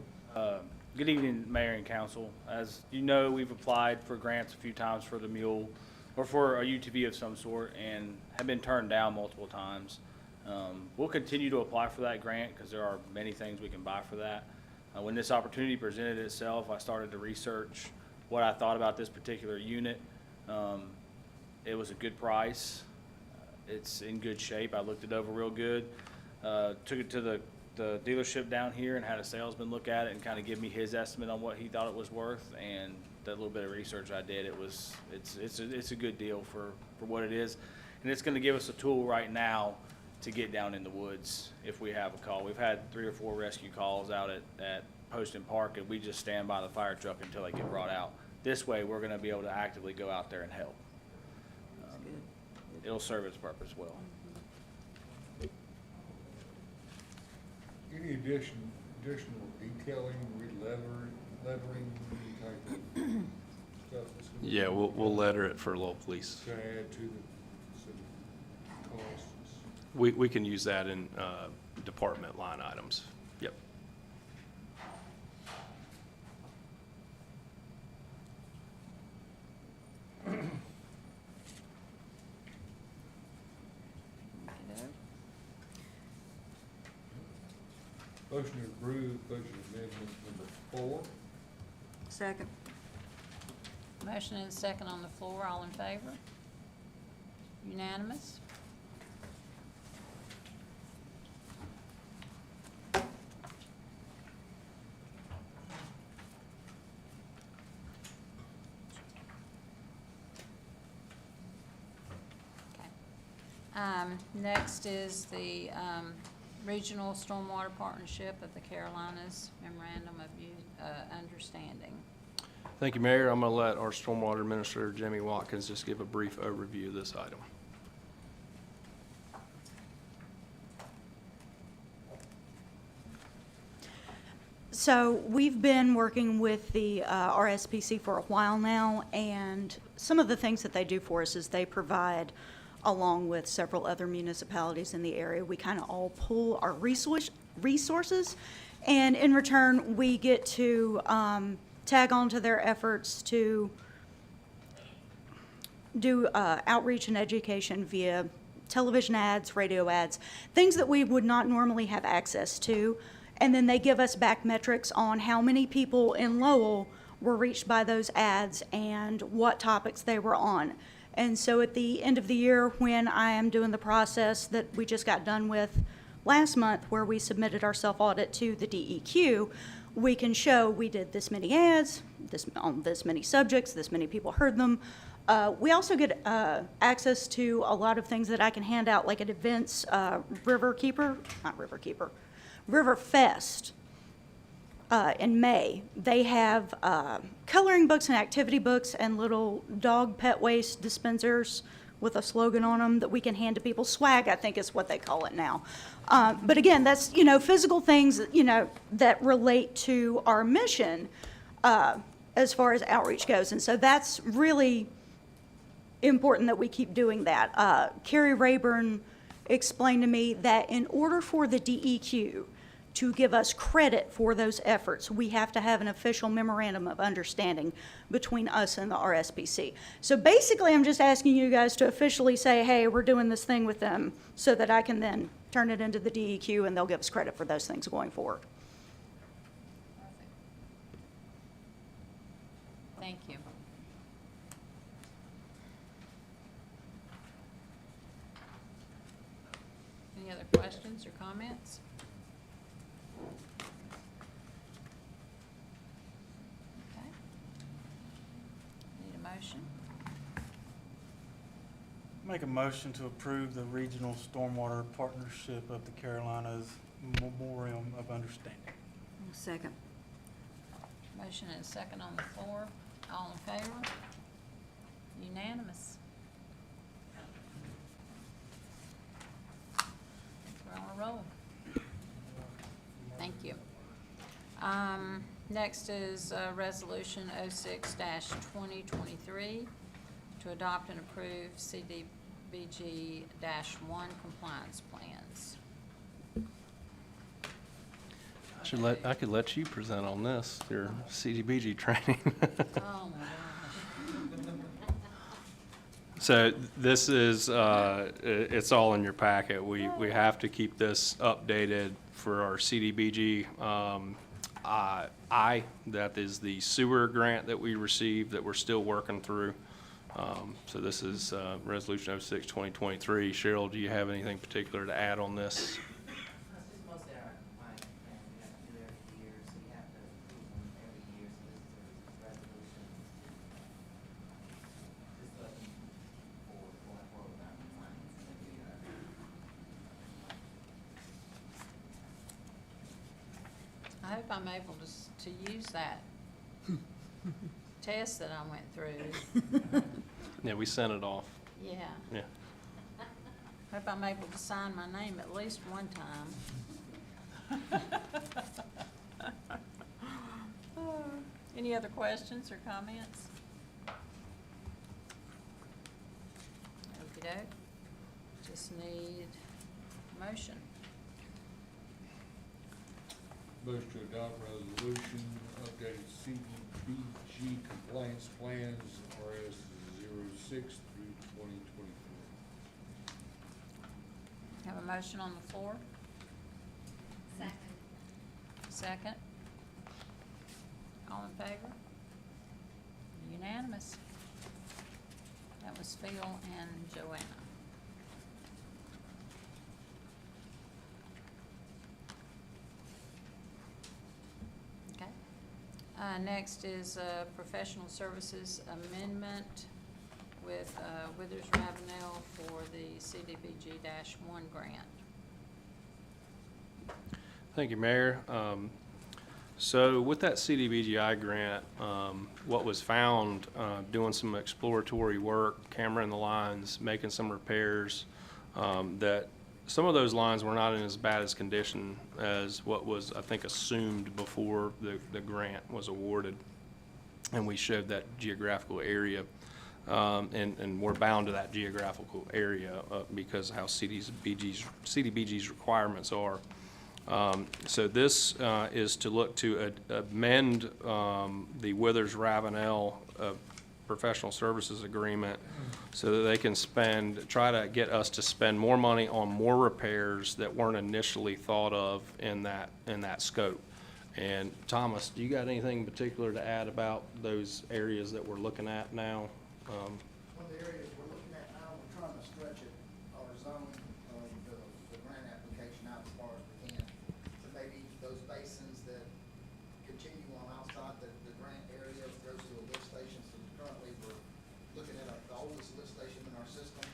good evening, Mayor and Council. As you know, we've applied for grants a few times for the mule, or for a UTV of some sort, and have been turned down multiple times. We'll continue to apply for that grant because there are many things we can buy for that. When this opportunity presented itself, I started to research what I thought about this particular unit. It was a good price. It's in good shape. I looked it over real good. Took it to the dealership down here and had a salesman look at it and kind of give me his estimate on what he thought it was worth. And that little bit of research I did, it's a good deal for what it is. And it's going to give us a tool right now to get down in the woods if we have a call. We've had 3 or 4 rescue calls out at Poston Park, and we just stand by the fire truck until they get brought out. This way, we're going to be able to actively go out there and help. It'll serve its purpose well. Any additional detailing, levering, any type of stuff that's gonna Yeah, we'll letter it for Lowell Police. to add to some costs? We can use that in department line items. Yep. Okey-doke. Motion to approve budget amendment number 4. Second. Motion and second on the floor, all in favor? Unanimous? Okay. Next is the Regional Stormwater Partnership of the Carolinas Memorandum of Understanding. Thank you, Mayor. I'm going to let our Stormwater Administrator, Jimmy Watkins, just give a brief overview of this item. So we've been working with the RSPC for a while now, and some of the things that they do for us is they provide, along with several other municipalities in the area, we kind of all pool our resources, and in return, we get to tag on to their efforts to do outreach and education via television ads, radio ads, things that we would not normally have access to. And then they give us back metrics on how many people in Lowell were reached by those ads and what topics they were on. And so at the end of the year, when I am doing the process that we just got done with last month, where we submitted our self-audit to the DEQ, we can show we did this many ads, on this many subjects, this many people heard them. We also get access to a lot of things that I can hand out, like at events, River Fest in May. They have coloring books and activity books and little dog pet waste dispensers with a slogan on them that we can hand to people. Swag, I think, is what they call it now. But again, that's, physical things, that relate to our mission as far as outreach goes. And so that's really important that we keep doing that. Carrie Rayburn explained to me that in order for the DEQ to give us credit for those efforts, we have to have an official memorandum of understanding between us and the RSPC. So basically, I'm just asking you guys to officially say, hey, we're doing this thing with them, so that I can then turn it into the DEQ and they'll give us credit for those things going forward. Thank you. Any other questions or comments? Okay. Need a motion? Make a motion to approve the Regional Stormwater Partnership of the Carolinas Memorandum of Understanding. Second. Motion and a second on the floor. All in favor? Unanimous. We're on a roll. Thank you. Next is Resolution 06-2023 to adopt and approve CDBG-1 compliance plans. I could let you present on this, your CDBG training. Oh, my gosh. So this is, it's all in your packet. We have to keep this updated for our CDBG. That is the sewer grant that we received that we're still working through. So this is Resolution 06-2023. Cheryl, do you have anything particular to add on this? Mostly our compliance plan, we have to do every year, so we have to approve them every year, so this is a resolution. Just looking forward, going forward with our compliance every year. I hope I'm able to use that test that I went through. Yeah, we sent it off. Yeah. Yeah. Hope I'm able to sign my name at least one time. Any other questions or comments? Okey-doke. Just need a motion. Motion to adopt resolution, updated CDBG compliance plans, RS 06/2024. Have a motion on the floor? Second. All in favor? Unanimous. That was Phil and Joanna. Okay. Next is professional services amendment with Withers Ravenel for the CDBG-1 grant. Thank you, Mayor. So with that CDBGI grant, what was found, doing some exploratory work, camera in the lines, making some repairs, that some of those lines were not in as bad as condition as what was, I think, assumed before the grant was awarded. And we showed that geographical area, and we're bound to that geographical area because of how CDBG's requirements are. So this is to look to amend the Withers Ravenel professional services agreement so that they can try to get us to spend more money on more repairs that weren't initially thought of in that scope. And Thomas, do you got anything in particular to add about those areas that we're looking at now? One of the areas we're looking at now, we're trying to stretch it, our zone, the grant application out as far as we can. So maybe those basins that continue on outside the grant area, goes to a lift station. So currently, we're looking at the oldest lift station in our system,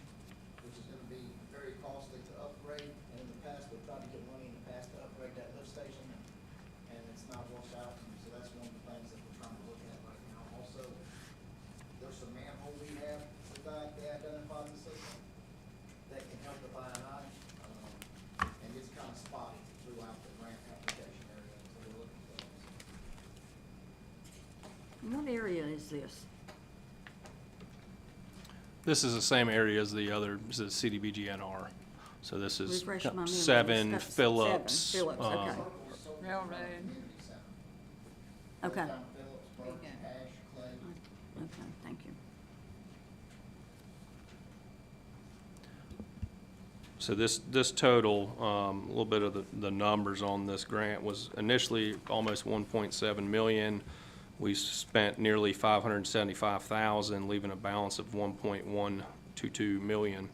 which is gonna be very costly to upgrade. And in the past, we've tried to get money in the past to upgrade that lift station, and it's not worked out. And so that's one of the things that we're trying to look at right now. Also, there's some manhole rehab that they identified in the system that can help the INI, and it's kind of spotty throughout the grant application area, so we're looking for those. What area is this? This is the same area as the other, this is CDBG-NR. So this is Refresh my memory. 7 It's got Phillips. 7 Phillips, okay. Railroad. Okay. Down Phillips, Burke, Ash, Clay. Okay, thank you. So this total, a little bit of the numbers on this grant was initially almost 1.7 million. We spent nearly 575,000, leaving a balance of 1.122 million.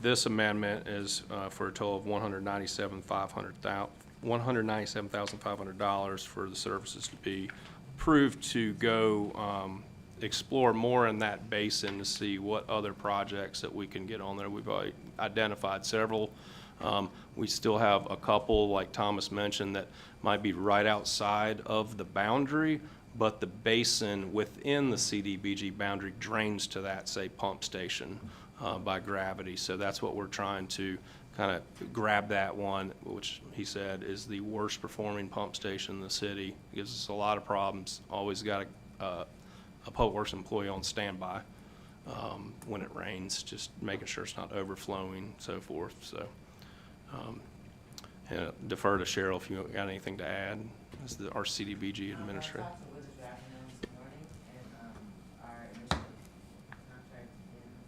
This amendment is for a total of $197,500 for the services to be approved to go explore more in that basin to see what other projects that we can get on there. We've already identified several. We still have a couple, like Thomas mentioned, that might be right outside of the boundary, but the basin within the CDBG boundary drains to that, say, pump station by gravity. So that's what we're trying to kind of grab that one, which he said is the worst performing pump station in the city. Gives us a lot of problems. Always got a public works employee on standby when it rains, just making sure it's not overflowing, so forth. So, and defer to Cheryl if you got anything to add as our CDBG administrator. I talked to Withers Ravenel this morning, and our initial contract ends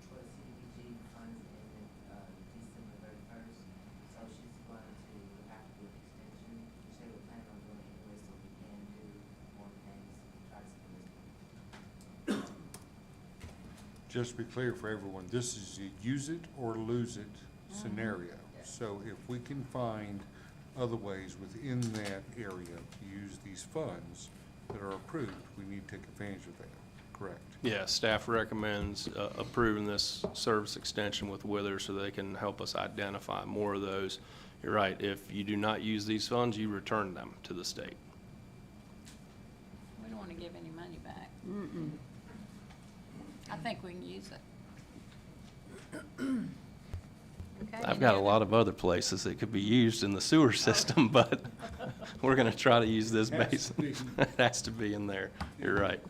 for the CDBG funds ended December 31st. So she's going to have to do an extension, which they were planning on doing anyway, so we can do more things, try to spend this money. Just to be clear for everyone, this is a use it or lose it scenario. So if we can find other ways within that area to use these funds that are approved, we need to take advantage of that, correct? Yeah, staff recommends approving this service extension with Withers so they can help us identify more of those. You're right, if you do not use these funds, you return them to the state. We don't want to give any money back. Mm-mm. I think we can use it. Okay, I've any got a other- lot of other places that could be used in the sewer system, but we're gonna try to use this Has to basin. be. It has to be in there. You're right.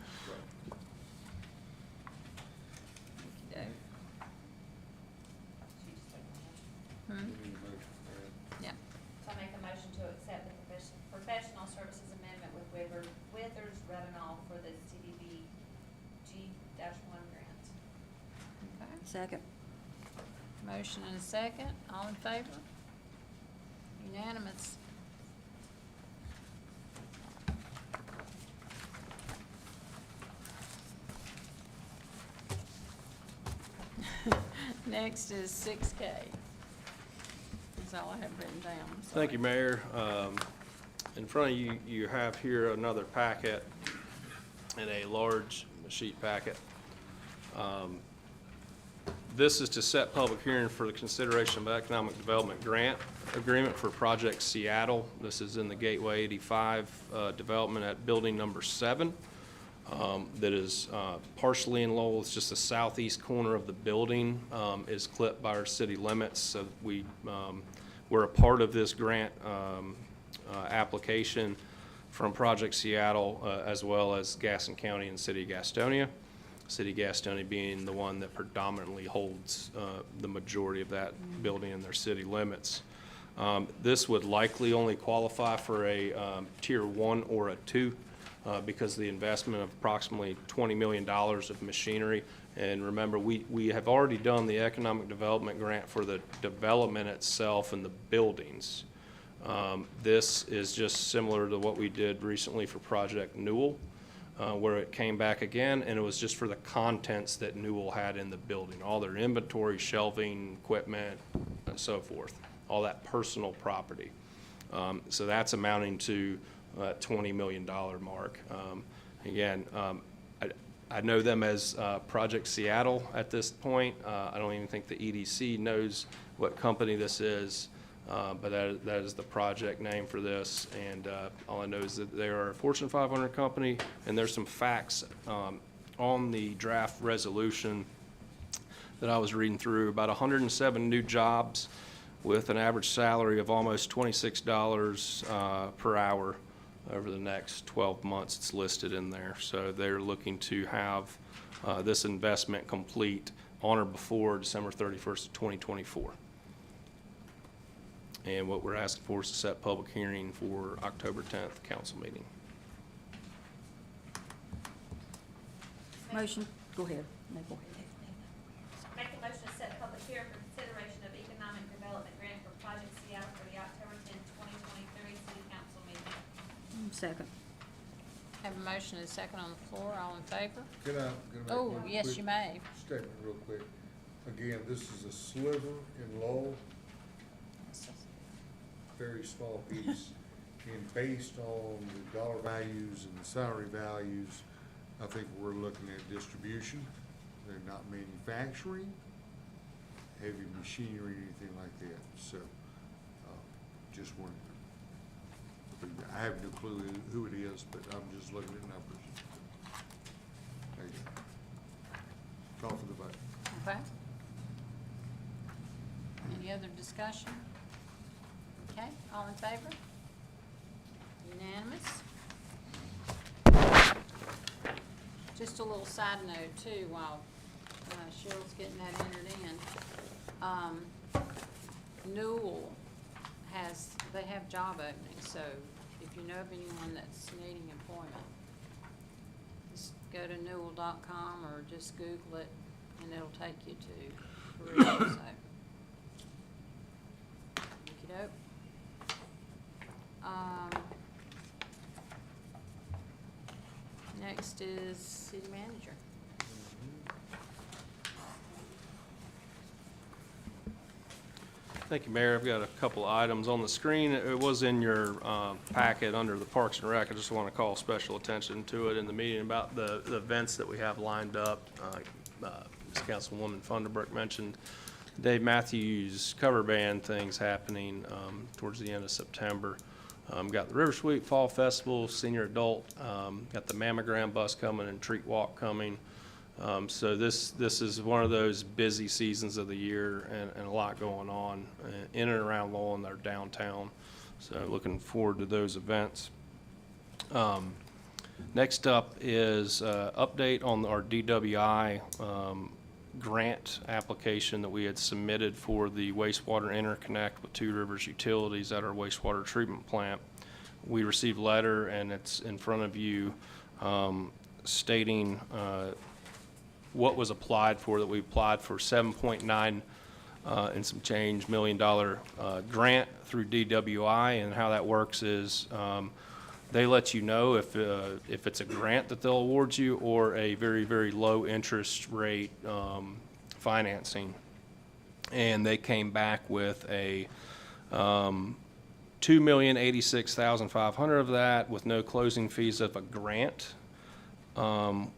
Okay. Hmm? Yeah. So I make a motion to accept the professional services amendment with Withers Ravenel for the CDBG-1 grant. Okay. Second. Motion and a second. All in favor? Unanimous. Next is 6K. That's all I have written down. Thank you, Mayor. In front of you, you have here another packet and a large sheet packet. This is to set public hearing for the consideration of economic development grant agreement for Project Seattle. This is in the Gateway 85 development at building number 7. that is partially in Lowell. It's just the southeast corner of the building is clipped by our city limits. So we're a part of this grant application from Project Seattle, as well as Gaston County and City of Gastonia. City of Gastonia being the one that predominantly holds the majority of that building in their city limits. This would likely only qualify for a Tier 1 or a 2 because of the investment of approximately $20 million of machinery. And remember, we have already done the economic development grant for the development itself and the buildings. This is just similar to what we did recently for Project Newell, where it came back again, and it was just for the contents that Newell had in the building, all their inventory, shelving, equipment, and so forth, all that personal property. So that's amounting to $20 million mark. Again, I know them as Project Seattle at this point. I don't even think the EDC knows what company this is. But that is the project name for this, and all I know is that they are a Fortune 500 company, and there's some facts on the draft resolution that I was reading through. About 107 new jobs with an average salary of almost $26 per hour over the next 12 months. It's listed in there. So they're looking to have this investment complete on or before December 31st of 2024. And what we're asking for is to set public hearing for October 10th council meeting. Motion, go ahead. No, go ahead. Make a motion to set public hearing for consideration of economic development grant for Project Seattle for the October 10th, 2023 city council meeting. Second. Have a motion and a second on the floor. All in favor? Can I make Oh, one yes, quick you may. statement real quick? Again, this is a sliver in Lowell, very small piece, and based on the dollar values and the salary values, I think we're looking at distribution. They're not manufacturing, heavy machinery, anything like that. So, just wanted to, I have no clue who it is, but I'm just looking at numbers. There you go. Call for the vote. Okay. Any other discussion? Okay, all in favor? Unanimous? Just a little side note too, while Cheryl's getting that entered in. Newell they have job openings, so if you know of anyone that's needing employment, just go to newell.com or just Google it, and it'll take you to careers, so. Okey-doke. Next is city manager. Thank you, Mayor. I've got a couple of items on the screen. It was in your packet under the Parks and Rec. I just want to call special attention to it in the meeting about the events that we have lined up. As Councilwoman Funderburk mentioned, Dave Matthews cover band things happening towards the end of September. Got the River Sweep Fall Festival, senior adult, got the mammogram bus coming and treat walk coming. So this is one of those busy seasons of the year and a lot going on in and around Lowell and their downtown. So looking forward to those events. Next up is update on our DWI grant application that we had submitted for the wastewater interconnect with Two Rivers Utilities at our wastewater treatment plant. We received a letter, and it's in front of you, stating what was applied for, that we applied for 7.9 and some change $1 million grant through DWI, and how that works is they let you know if it's a grant that they'll award you or a very, very low interest rate financing. And they came back with a $2,086,500 of that with no closing fees of a grant,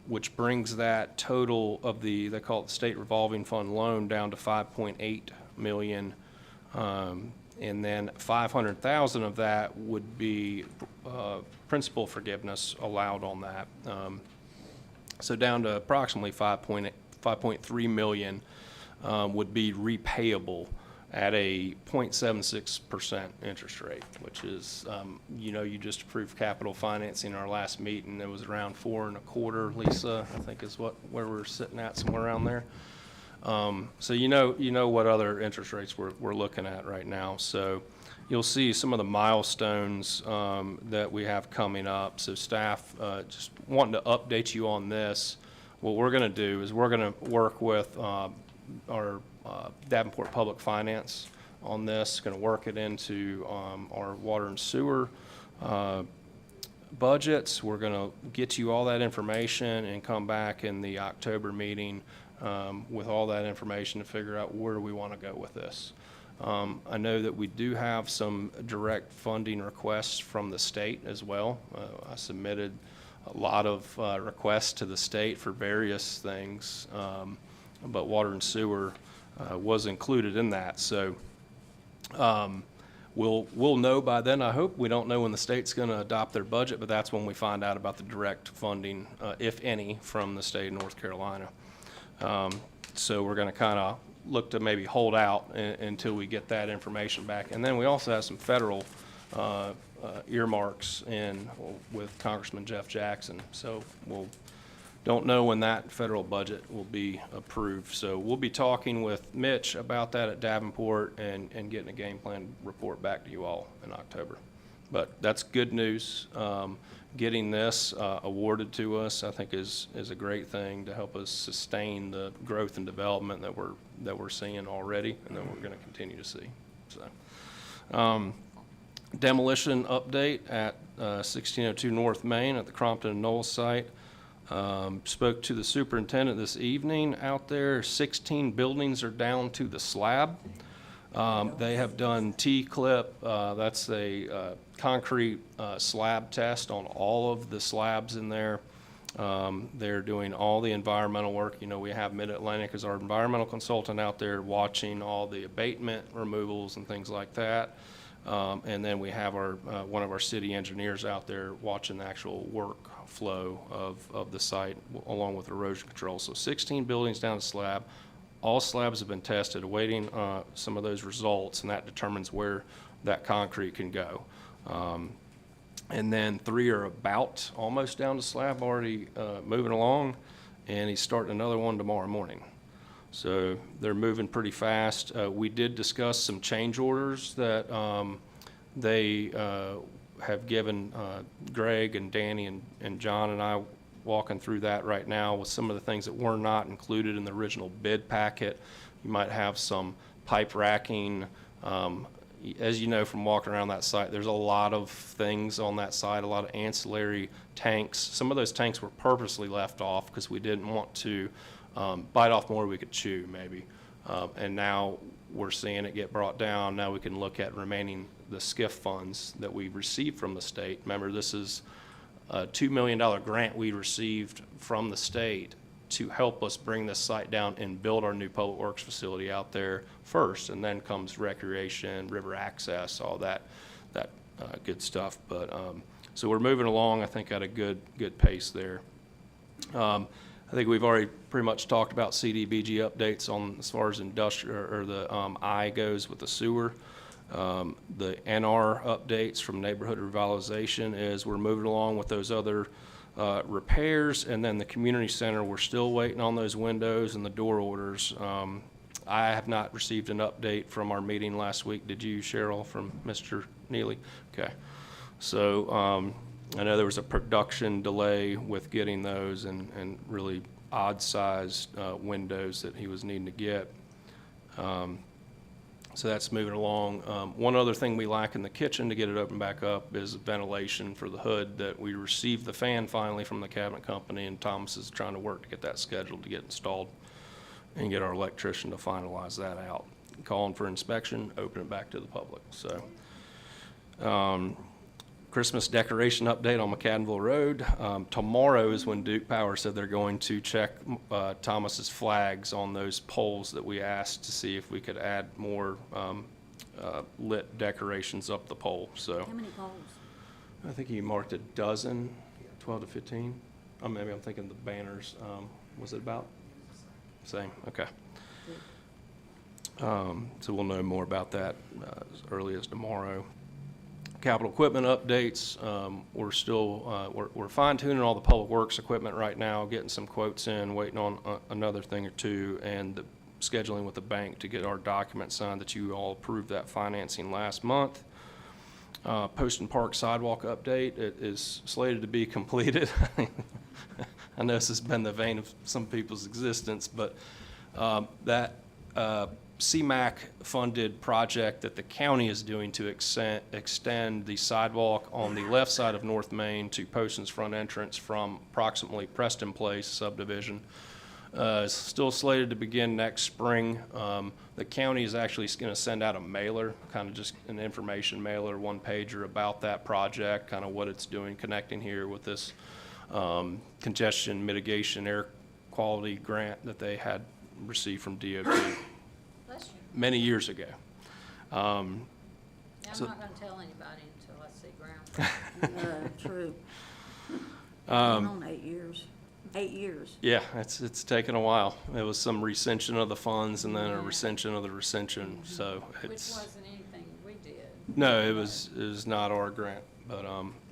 which brings that total of they call it the state revolving fund loan down to $5.8 million. And then $500,000 of that would be principal forgiveness allowed on that. So down to approximately 5.3 million would be repayable at a 0.76% interest rate, which is, you just approved capital financing in our last meeting. It was around 4.25%, Lisa, I think is where we're sitting at, somewhere around there. So you know what other interest rates we're looking at right now. So you'll see some of the milestones that we have coming up. So staff, just wanting to update you on this. What we're going to do is we're going to work with our Davenport Public Finance on this, going to work it into our water and sewer budgets. We're going to get you all that information and come back in the October meeting with all that information to figure out where we want to go with this. I know that we do have some direct funding requests from the state as well. I submitted a lot of requests to the state for various things, but water and sewer was included in that. So we'll know by then. I hope we don't know when the state's going to adopt their budget, but that's when we find out about the direct funding, if any, from the state of North Carolina. So we're going to kind of look to maybe hold out until we get that information back. And then we also have some federal earmarks in with Congressman Jeff Jackson. So don't know when that federal budget will be approved. So we'll be talking with Mitch about that at Davenport and getting a game plan report back to you all in October. But that's good news. Getting this awarded to us, I think, is a great thing to help us sustain the growth and development that we're seeing already, and that we're going to continue to see. So, demolition update at 1602 North Main at the Crompton and Knowles site. Spoke to the superintendent this evening out there. 16 buildings are down to the slab. They have done T-clip, that's a concrete slab test on all of the slabs in there. They're doing all the environmental work. We have Mid-Atlantic as our environmental consultant out there watching all the abatement removals and things like that. And then we have our one of our city engineers out there watching the actual workflow of the site along with erosion control. So 16 buildings down to slab. All slabs have been tested, awaiting some of those results, and that determines where that concrete can go. And then 3 are about almost down to slab, already moving along, and he's starting another one tomorrow morning. So they're moving pretty fast. We did discuss some change orders that they have given Greg and Danny and John and I, walking through that right now with some of the things that were not included in the original bid packet. You might have some pipe racking. As you know from walking around that site, there's a lot of things on that site, a lot of ancillary tanks. Some of those tanks were purposely left off because we didn't want to bite off more we could chew, maybe. And now we're seeing it get brought down. Now we can look at remaining the SCIF funds that we received from the state. Remember, this is a $2 million grant we received from the state to help us bring this site down and build our new public works facility out there first, and then comes recreation, river access, all that good stuff. But so we're moving along, I think, at a good pace there. I think we've already pretty much talked about CDBG updates on as far as industrial or the I goes with the sewer. The NR updates from neighborhood revitalization is we're moving along with those other repairs, and then the community center, we're still waiting on those windows and the door orders. I have not received an update from our meeting last week. Did you, Cheryl, from Mr. Neely? Okay. So I know there was a production delay with getting those and really odd-sized windows that he was needing to get. So that's moving along. One other thing we lack in the kitchen to get it open back up is ventilation for the hood. That we received the fan finally from the cabinet company, and Thomas is trying to work to get that scheduled to get installed and get our electrician to finalize that out. Calling for inspection, open it back to the public. So Christmas decoration update on McAdenville Road. Tomorrow is when Duke Power said they're going to check Thomas's flags on those poles that we asked to see if we could add more lit decorations up the pole. So How many poles? I think he marked a dozen, 12 to 15. maybe I'm thinking the banners. Was it about? Same, okay. So we'll know more about that as early as tomorrow. Capital equipment updates, we're still, we're fine tuning all the public works equipment right now, getting some quotes in, waiting on another thing or two, and the scheduling with the bank to get our document signed that you all approved that financing last month. Poston Park sidewalk update, it is slated to be completed. I know this has been the vein of some people's existence, but that CMAQ-funded project that the county is doing to extend the sidewalk on the left side of North Main to Poston's front entrance from approximately Preston Place subdivision is still slated to begin next spring. The county is actually going to send out a mailer, kind of just an information mailer, one pager about that project, kind of what it's doing, connecting here with this congestion mitigation air quality grant that they had received from DOT Bless you. many years ago. I'm So- not gonna tell anybody until I see ground. True. Been Um, on 8 years. 8 years. Yeah, it's taken a while. It was some recension of the funds and then a Yeah. recension of the recension, so Which it's, wasn't anything we did. no, it was not our grant. But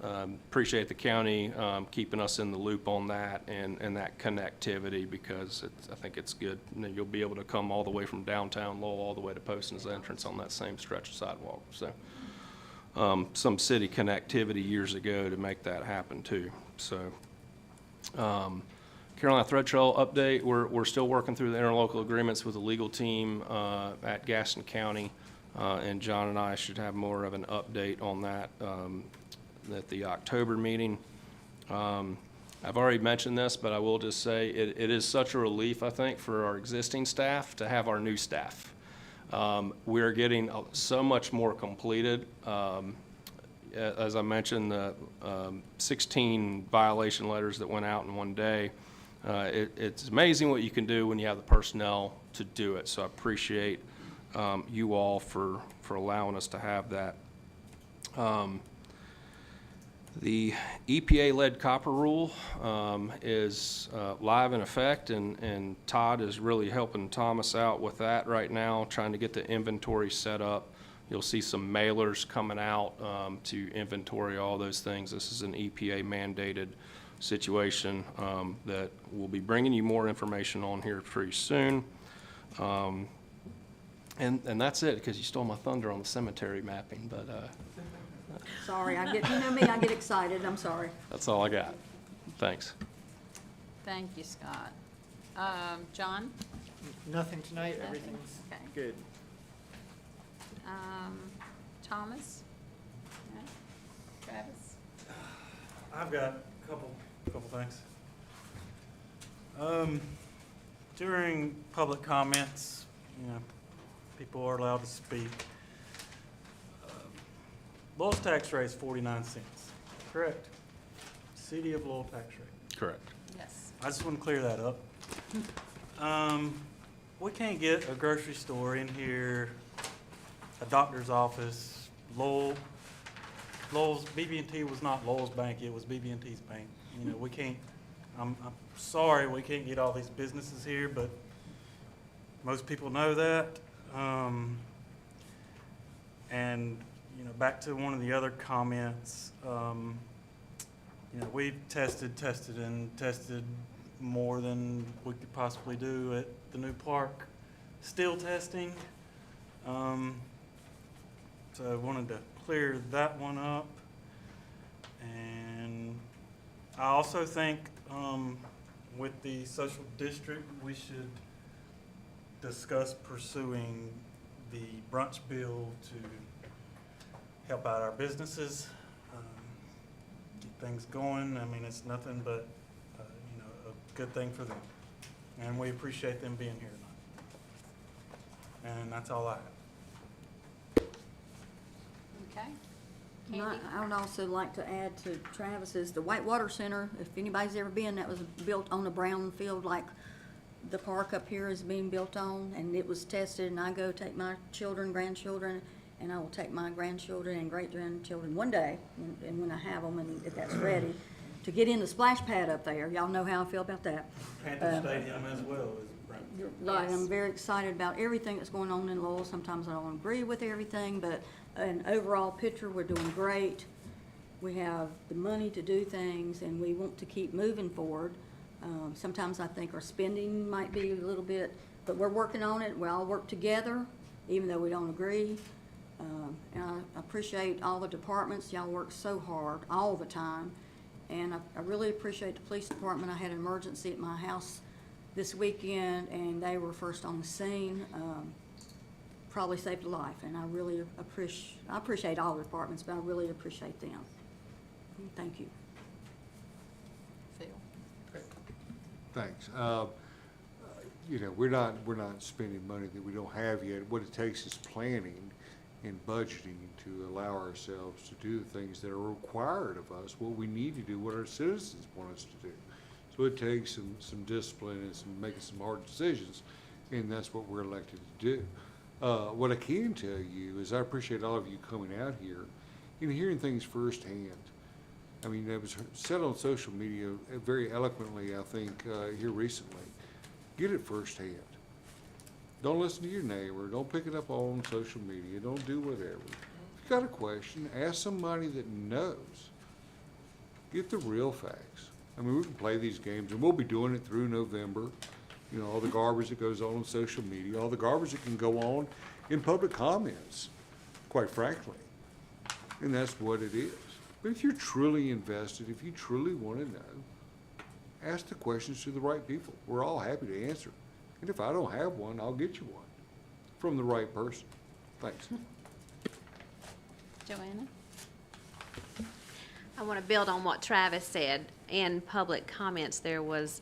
appreciate the county keeping us in the loop on that and that connectivity, because I think it's good. You know, you'll be able to come all the way from downtown Lowell all the way to Poston's entrance on that same stretch of sidewalk. So some city connectivity years ago to make that happen too. So Carolina Thread Trail update, we're still working through the interlocal agreements with the legal team at Gaston County, and John and I should have more of an update on that at the October meeting. I've already mentioned this, but I will just say it is such a relief, I think, for our existing staff to have our new staff. We're getting so much more completed. As I mentioned, the 16 violation letters that went out in one day. It's amazing what you can do when you have the personnel to do it. So I appreciate you all for allowing us to have that. The EPA-led copper rule is live in effect, and Todd is really helping Thomas out with that right now, trying to get the inventory set up. You'll see some mailers coming out to inventory all those things. This is an EPA-mandated situation that we'll be bringing you more information on here pretty soon. And that's it, because you stole my thunder on the cemetery mapping, but Sorry, you know me, I get excited, I'm sorry. that's all I got. Thanks. Thank you, Scott. John? Nothing tonight, Nothing? everything's Okay. good. Thomas? No? Travis? I've got a couple things. During public comments, you know, people are allowed to speak. Lowell's tax rate is 49 cents, correct? City of Lowell tax rate. Correct. Yes. I just want to clear that up. We can't get a grocery store in here, a doctor's office, Lowell's, BB&T was not Lowell's bank, it was BB&T's bank. You know, we can't, I'm sorry, we can't get all these businesses here, but most people know that. And, you know, back to one of the other comments, you know, we've tested more than we could possibly do at the new park. Still testing. So I wanted to clear that one up. And I also think with the social district, we should discuss pursuing the brunch bill to help out our businesses, keep things going. I mean, it's nothing but, you know, a good thing for them. And we appreciate them being here tonight. And that's all I have. Okay. And Candy? I would also like to add to Travis's, the Whitewater Center, if anybody's ever been, that was built on a brown field like the park up here is being built on, and it was tested, and I go take my children, grandchildren, and I will take my grandchildren and great-grandchildren one day, and when I have them and if that's ready, to get in the splash pad up there. Y'all know how I feel about that. Panther Stadium as well is brand new. Right, I'm very excited about everything that's going on in Lowell. Sometimes I don't agree with everything, but an overall picture, we're doing great. We have the money to do things, and we want to keep moving forward. Sometimes I think our spending might be a little bit, but we're working on it. We all work together, even though we don't agree. And I appreciate all the departments. Y'all work so hard all the time. And I really appreciate the police department. I had an emergency at my house this weekend, and they were first on the scene. Probably saved a life, and I really appreciate all the departments, but I really appreciate them. Thank you. Phil? Thanks. You know, we're not spending money that we don't have yet. What it takes is planning and budgeting to allow ourselves to do the things that are required of us, what we need to do, what our citizens want us to do. So it takes some discipline and some making some hard decisions, and that's what we're elected to do. What I can tell you is I appreciate all of you coming out here and hearing things firsthand. I mean, it was said on social media very eloquently, I think, here recently. Get it firsthand. Don't listen to your neighbor. Don't pick it up on social media. Don't do whatever. If you got a question, ask somebody that knows. Get the real facts. I mean, we can play these games, and we'll be doing it through November. You know, all the garbage that goes on social media, all the garbage that can go on in public comments, quite frankly. And that's what it is. But if you're truly invested, if you truly want to know, ask the questions to the right people. We're all happy to answer. And if I don't have one, I'll get you one from the right person. Thanks. Joanna? I want to build on what Travis said. In public comments, there was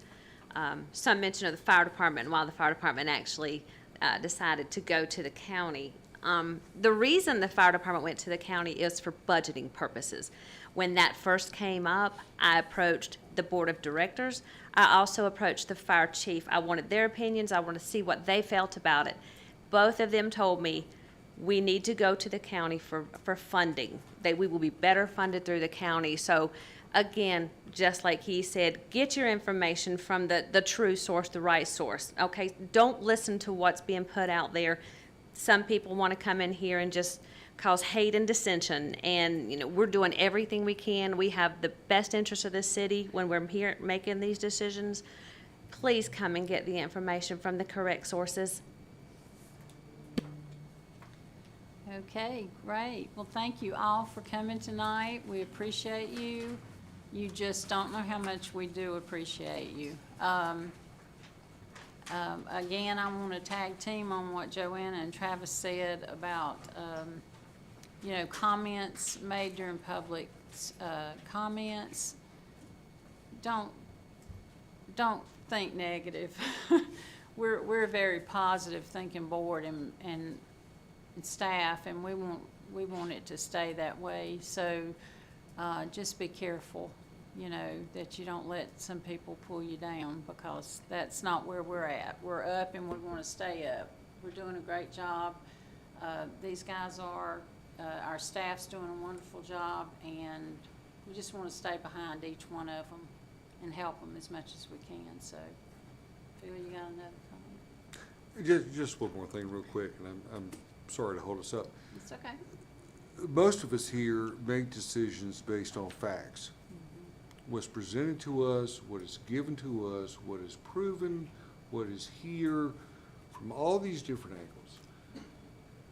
some mention of the fire department and why the fire department actually decided to go to the county. The reason the fire department went to the county is for budgeting purposes. When that first came up, I approached the board of directors. I also approached the fire chief. I wanted their opinions. I wanted to see what they felt about it. Both of them told me we need to go to the county for funding. We will be better funded through the county. So again, just like he said, get your information from the true source, the right source. Okay, don't listen to what's being put out there. Some people want to come in here and just cause hate and dissension, and you know, we're doing everything we can. We have the best interest of this city when we're here making these decisions. Please come and get the information from the correct sources. Okay, great. Well, thank you all for coming tonight. We appreciate you. You just don't know how much we do appreciate you. Again, I want to tag team on what Joanna and Travis said about, you know, comments made during public comments. Don't think negative. We're a very positive thinking board and staff, and we want it to stay that way. So just be careful, you know, that you don't let some people pull you down, because that's not where we're at. We're up, and we want to stay up. We're doing a great job. These guys are. Our staff's doing a wonderful job, and we just want to stay behind each one of them and help them as much as we can. So, Phil, you got another comment? Just one more thing real quick, and I'm sorry to hold us up. It's okay. Most of us here make decisions based on facts. What's presented to us, what is given to us, what is proven, what is here, from all these different angles.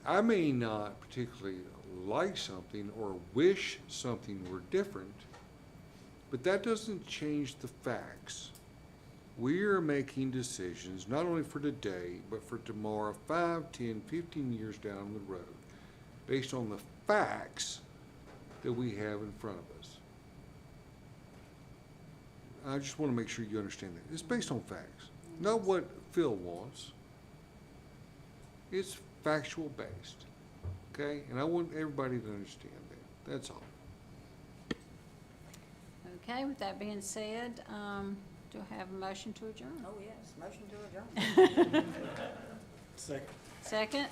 I may not particularly like something or wish something were different, but that doesn't change the facts. We are making decisions not only for today, but for tomorrow, 5, 10, 15 years down the road, based on the facts that we have in front of us. I just want to make sure you understand that. It's based on facts, not what Phil wants. It's factual based, okay? And I want everybody to understand that. That's all. Okay, with that being said, do I have a motion to adjourn? Oh, yes, motion to adjourn. Second. Second?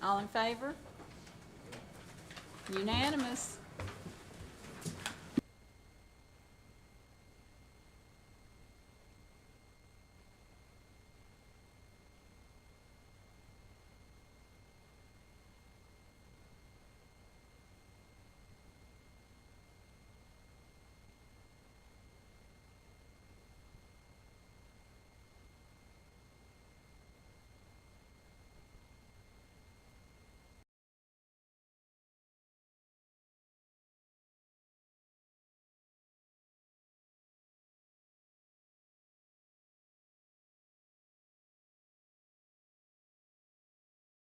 All in favor? Unanimous.